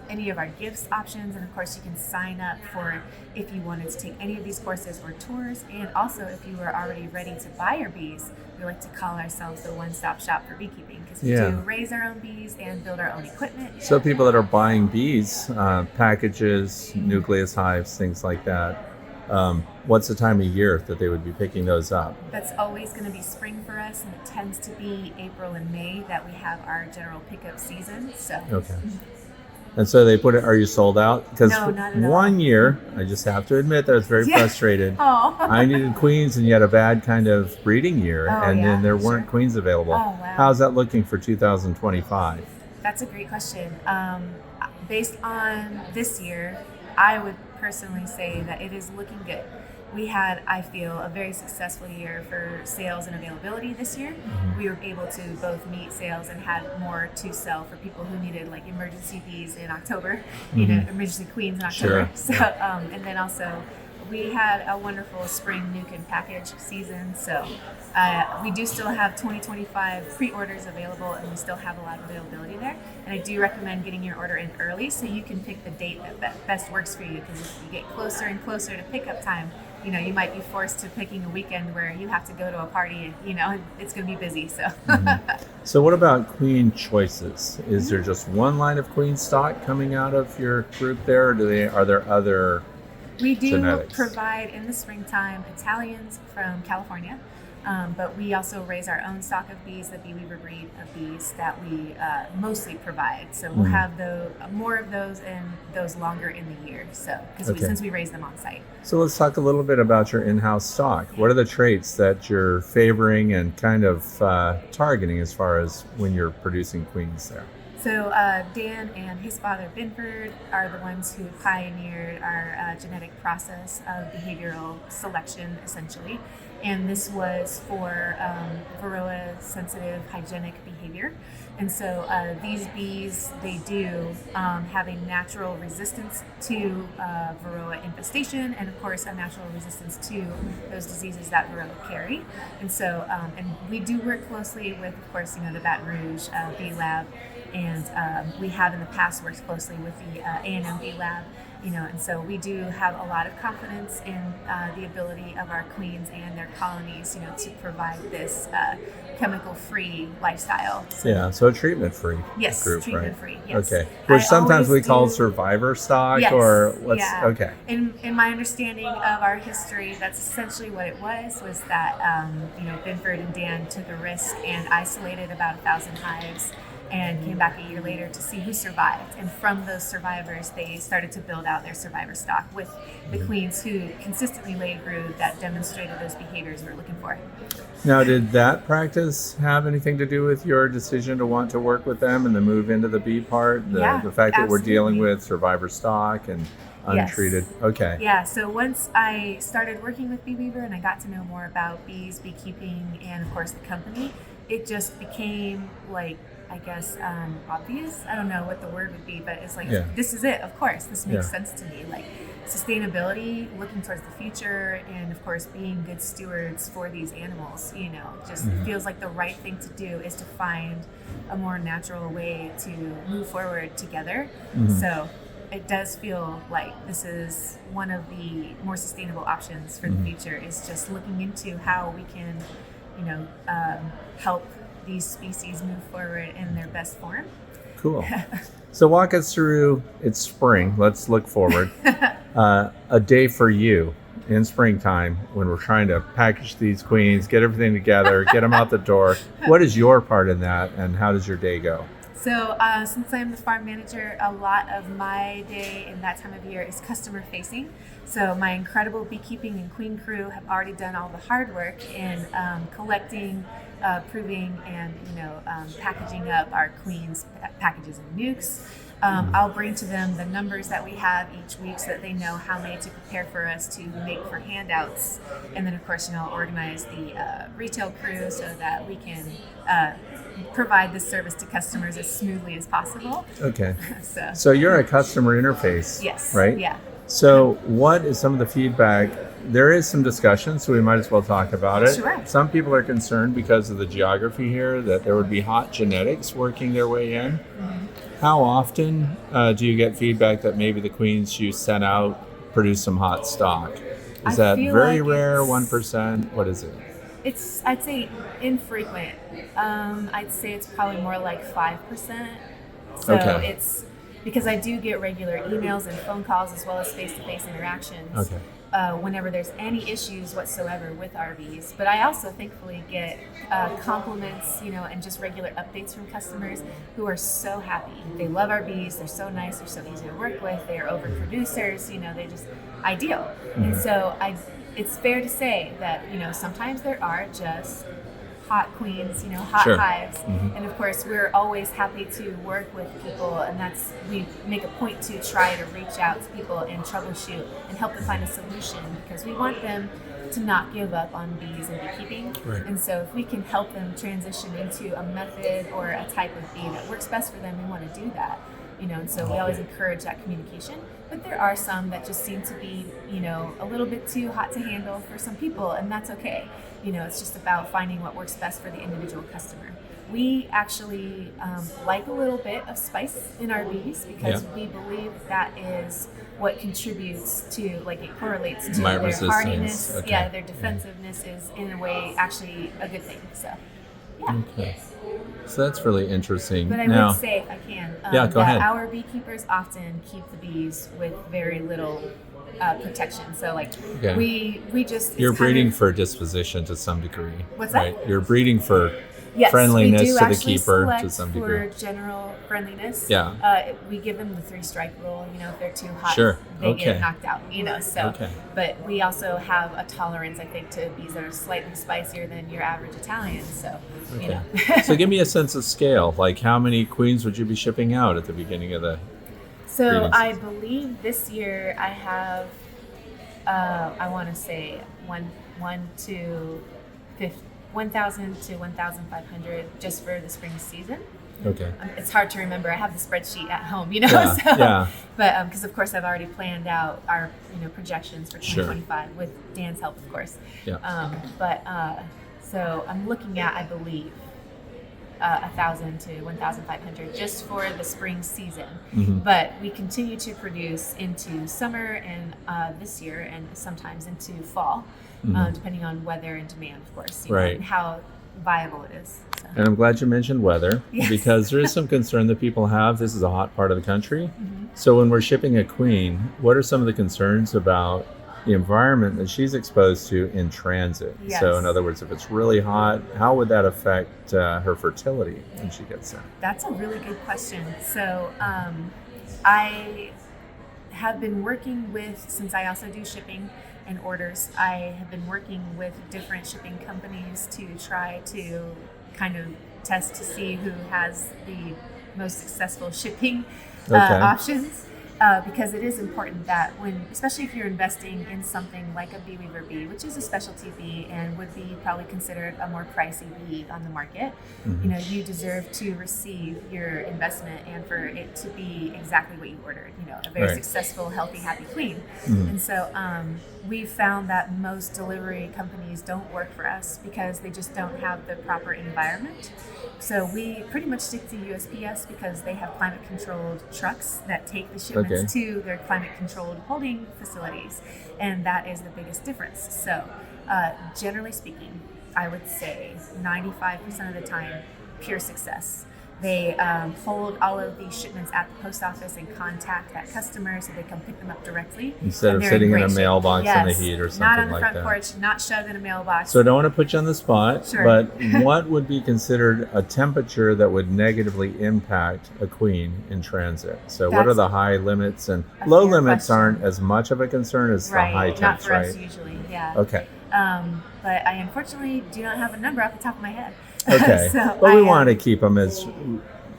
any of our gifts options, and of course you can sign up for if you wanted to take any of these courses or tours, and also if you were already ready to buy your bees. We like to call ourselves the one-stop shop for beekeeping, because we do raise our own bees and build our own equipment. So people that are buying bees, packages, nucleus hives, things like that, what's the time of year that they would be picking those up? That's always going to be spring for us, and it tends to be April and May that we have our general pickup season. So. Okay. And so they put it, are you sold out? Because no, not at all. one year, I just have to admit that I was very frustrated. I needed queens and you had a bad kind of breeding year, then there weren't queens available. Oh, wow. How's that looking for 2025? That's a great question. Based on this year, I would personally say that it is looking good. We had, I feel, a very successful year for sales and availability this year. We were able to both meet sales and had more to sell for people who needed like emergency bees in October, emergency queens in October. So, and then also we had a wonderful spring nuke and package season. So we do still have 2025 pre-orders available, and we still have a lot of availability there. And I do recommend getting your order in early so you can pick the date that best works for you, because if you get closer and closer to pickup time, you might be forced to picking a weekend where you have to go to a party and, it's going to be busy. So. So what about queen choices? Is there just one line of queen stock coming out of your group there, or are there other We do genetics? provide in the springtime Italians from California, but we also raise our own stock of bees, the Beeweaver breed of bees that we mostly provide. So we'll have more of those and those longer in the year. So since we raise them on site. So let's talk a little bit about your in-house stock. What are the traits that you're favoring and kind of targeting as far as when you're producing queens there? So Dan and his father Binford are the ones who pioneered our genetic process of behavioral selection, essentially. And this was for Varroa sensitive hygienic behavior. And so these bees, they do have a natural resistance to Varroa infestation, and of course a natural resistance to those diseases that Varroa carry. And so, and we do work closely with, of course, the Baton Rouge Bee Lab, and we have in the past worked closely with the A&M Bee Lab. And so we do have a lot of confidence in the ability of our queens and their colonies, to provide this chemical-free lifestyle. So a treatment-free yes, group, treatment-free, right? yes. Okay. Which sometimes we call do, survivor stock, yes, or what's, yeah. okay. In my understanding of our history, that's essentially what it was that, Binford and Dan took a risk and isolated about 1,000 hives and came back a year later to see who survived. And from those survivors, they started to build out their survivor stock with the queens who consistently laid brood that demonstrated those behaviors we're looking for. Now, did that practice have anything to do with your decision to want to work with them and the move into the bee part? Yeah, the fact that we're dealing absolutely. with survivor stock and untreated. Yes. Okay. Yeah, so once I started working with Bee Weaver and I got to know more about bees, beekeeping, and of course the company, it just became like, I guess, obvious. I don't know what the word would be, but it's like, this is it. Of course, this makes sense to me. Like sustainability, looking towards the future, and of course, being good stewards for these animals, you know, just feels like the right thing to do is to find a more natural way to move forward together. So it does feel like this is one of the more sustainable options for the future, is just looking into how we can, you know, help these species move forward in their best form. Cool. So walk us through, it's spring, let's look forward. A day for you in springtime when we're trying to package these queens, get everything together, get them out the door. What is your part in that, and how does your day go? So since I'm the farm manager, a lot of my day in that time of year is customer facing. So my incredible beekeeping and queen crew have already done all the hard work in collecting, proving, and packaging up our queens packages and nukes. I'll bring to them the numbers that we have each week so that they know how many to prepare for us to make for handouts. And then, of course, I'll organize the retail crew so that we can provide this service to customers as smoothly as possible. Okay. So you're a customer interface, yes, right? Yeah. So what is some of the feedback? There is some discussion, so we might as well talk about it. Sure. Some people are concerned because of the geography here that there would be hot genetics working their way in. How often do you get feedback that maybe the queens you sent out produce some hot stock? Is that very rare, 1%? What is it? It's, I'd say, infrequent. I'd say it's probably more like 5%. So it's because I do get regular emails and phone calls as well as face-to-face interactions. Whenever there's any issues whatsoever with RVs. But I also thankfully get compliments, and just regular updates from customers who are so happy. They love our bees. They're so nice. They're so easy to work with. They are overproducers. They just ideal. And so it's fair to say that, sometimes there are just hot queens, hot hives. And of course, we're always happy to work with people, and we make a point to try to reach out to people and troubleshoot and help them find a solution, because we want them to not give up on bees and beekeeping. And so if we can help them transition into a method or a type of bee that works best for them, we want to do that. And so we always encourage that communication. But there are some that just seem to be, a little bit too hot to handle for some people, and that's okay. It's just about finding what works best for the individual customer. We actually like a little bit of spice in our bees because we believe that is what contributes to, like, it correlates to My their resistance. hardiness. Okay. Yeah, their defensiveness is in a way actually a good thing. So, yeah. Okay. So that's really interesting. But I now, would say, if I can, go that ahead. our beekeepers often keep the bees with very little protection. So, like, we just... You're breeding for disposition to some degree. What's right? that? You're breeding for Yes, friendliness we do to the actually keeper select to some degree. for general friendliness. Yeah. We give them the 3-strike rule. If they're too hot, Sure. they get knocked out. So. Okay. But we also have a tolerance, I think, to bees that are slightly spicier than your average Italian. So, So give me a sense of scale. Like, how many queens would you be shipping out at the beginning of the... So breeding I season? believe this year I have, I want to say 1,000 to 1,500 just for the spring season. Okay. It's hard to remember. I have the spreadsheet at home, Yeah. But because of course I've already planned out our projections for 2025 with Dan's help, of course. Yeah. So I'm looking at, I believe, 1,000 to 1,500 just for the spring season. But we continue to produce into summer and this year, and sometimes into fall, depending on weather and demand, of course, and how viable it is. So. And I'm glad you mentioned weather, Yes. because there is some concern that people have. This is a hot part of the country. So when we're shipping a queen, what are some of the concerns about the environment that she's exposed to in transit. Yes. So in other words, if it's really hot, how would that affect her fertility when she gets there? That's a really good question. So I have been working with, since I also do shipping and orders, I have been working with different shipping companies to try to kind of test to see who has the most successful shipping options. Because it is important that especially if you're investing in something like a bee weaver bee, which is a specialty bee and would be probably considered a more pricey bee on the market, you deserve to receive your investment and for it to be exactly what you ordered, a very successful, healthy, happy queen. And so we've found that most delivery companies don't work for us because they just don't have the proper environment. So we pretty much stick to USPS because they have climate controlled trucks that take the shipments to their climate controlled holding facilities. And that is the biggest difference. So generally speaking, I would say 95% of the time, pure success. They hold all of these shipments at the post office and contact that customer so they come pick them up directly. Instead of sitting in a mailbox in the heat or something like that. Not on the front porch, not shoved in a mailbox. So I don't want to put you on the spot, Sure. but what would be considered a temperature that would negatively impact a queen in transit? So what are the high limits? And low limits aren't as much of a concern as the high temps, not for right? us usually, yeah. Okay. But I unfortunately do not have a number off the top of my head. Okay. So but we want to keep them at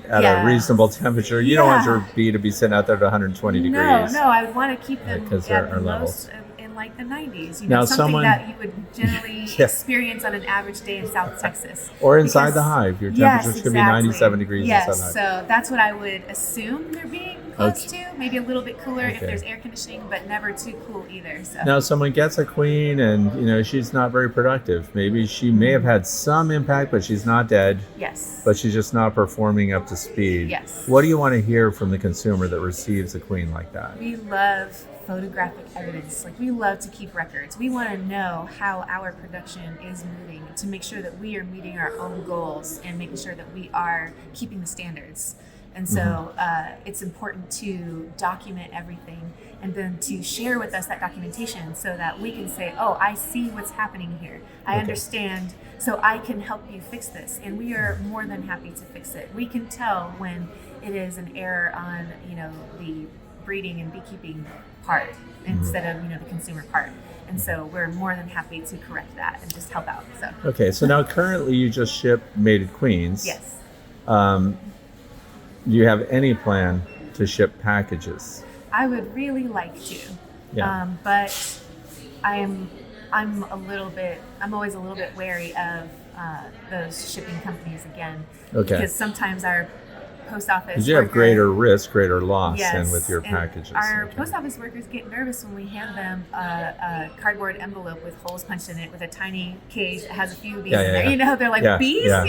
a reasonable temperature. You don't want your bee to be sitting out there at 120 degrees. No, I would want to keep them Because at they're the our most levels. in like the 90s. Now, something that you would generally experience on an average day in South Texas. Or inside the hive. Your temperatures could be 97 degrees yes, inside the hive. so that's what I would assume they're being close to. Maybe a little bit cooler if there's air conditioning, but never too cool either. So. Now, someone gets a queen and, she's not very productive. Maybe she may have had some impact, but she's not dead. Yes. But she's just not performing up to speed. Yes. What do you want to hear from the consumer that receives a queen like that? We love photographic evidence. Like, we love to keep records. We want to know how our production is moving to make sure that we are meeting our own goals and making sure that we are keeping the standards. And so it's important to document everything and then to share with us that documentation so that we can say, oh, I see what's happening here. I understand, so I can help you fix this. And we are more than happy to fix it. We can tell when it is an error on, the breeding and beekeeping part instead of, the consumer part. And so we're more than happy to correct that and just help out. So. Okay, so now currently you just ship mated queens. Yes. Do you have any plan to ship packages? I would really like to, but I'm always a little bit wary of those shipping companies again, because sometimes our post office. Because you have greater risk, greater loss than with your and packages. Our post office workers get nervous when we hand them a cardboard envelope with holes punched in it with a tiny cage that has a few bees in there. They're like bees, so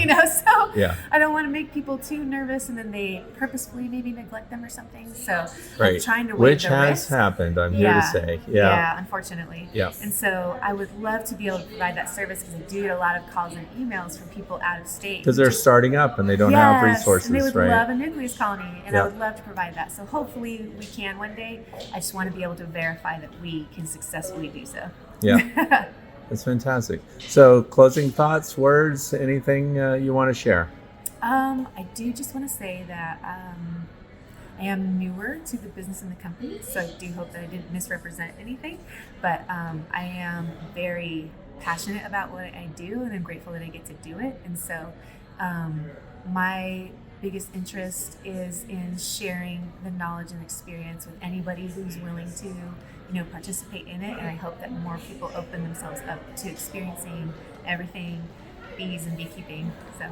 I don't want to make people too nervous and then they purposefully maybe neglect them or something. So I'm trying to weigh Which the has risk. happened, I'm here to say. Yeah, unfortunately. Yeah. And so I would love to be able to provide that service because I do get a lot of calls and emails from people out of state. Because they're starting up and they don't have resources, and they would right? love a nucleus colony, and I would love to provide that. So hopefully we can one day. I just want to be able to verify that we can successfully do so. Yeah, that's fantastic. So closing thoughts, words, anything you want to share? I do just want to say that I am newer to the business and the company, so I do hope that I didn't misrepresent anything. But I am very passionate about what I do, and I'm grateful that I get to do it. And so my biggest interest is in sharing the knowledge and experience with anybody who's willing to, participate in it. And I hope that more people open themselves up to experiencing everything bees and beekeeping. So.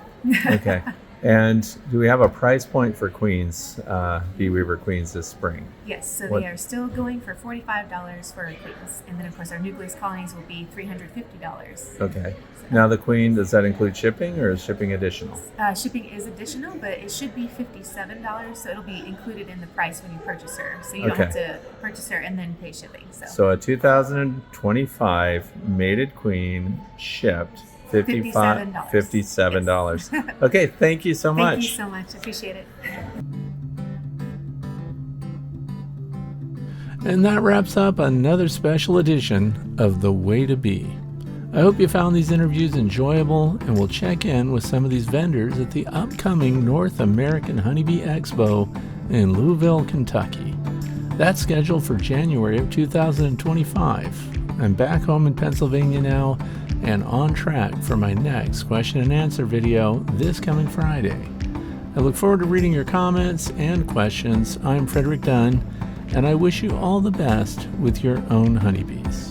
Okay. And do we have a price point for queens, bee weaver queens this spring? Yes, so they are still going for $45 for our queens. And then, of course, our nucleus colonies will be $350. Okay. Now the queen, does that include shipping or is shipping additional? Shipping is additional, but it should be $57, so it'll be included in the price when you purchase her. So you don't have to purchase her and then pay shipping. So a 2025 mated queen shipped $57. Okay, thank you so much. Thank you so much. I appreciate it. And that wraps up another special edition of The Way to Bee. I hope you found these interviews enjoyable, and we'll check in with some of these vendors at the upcoming North American Honeybee Expo in Louisville, Kentucky. That's scheduled for January of 2025. I'm back home in Pennsylvania now and on track for my next question and answer video this coming Friday. I look forward to reading your comments and questions. I'm Frederick Dunn, and I wish you all the best with your own honeybees.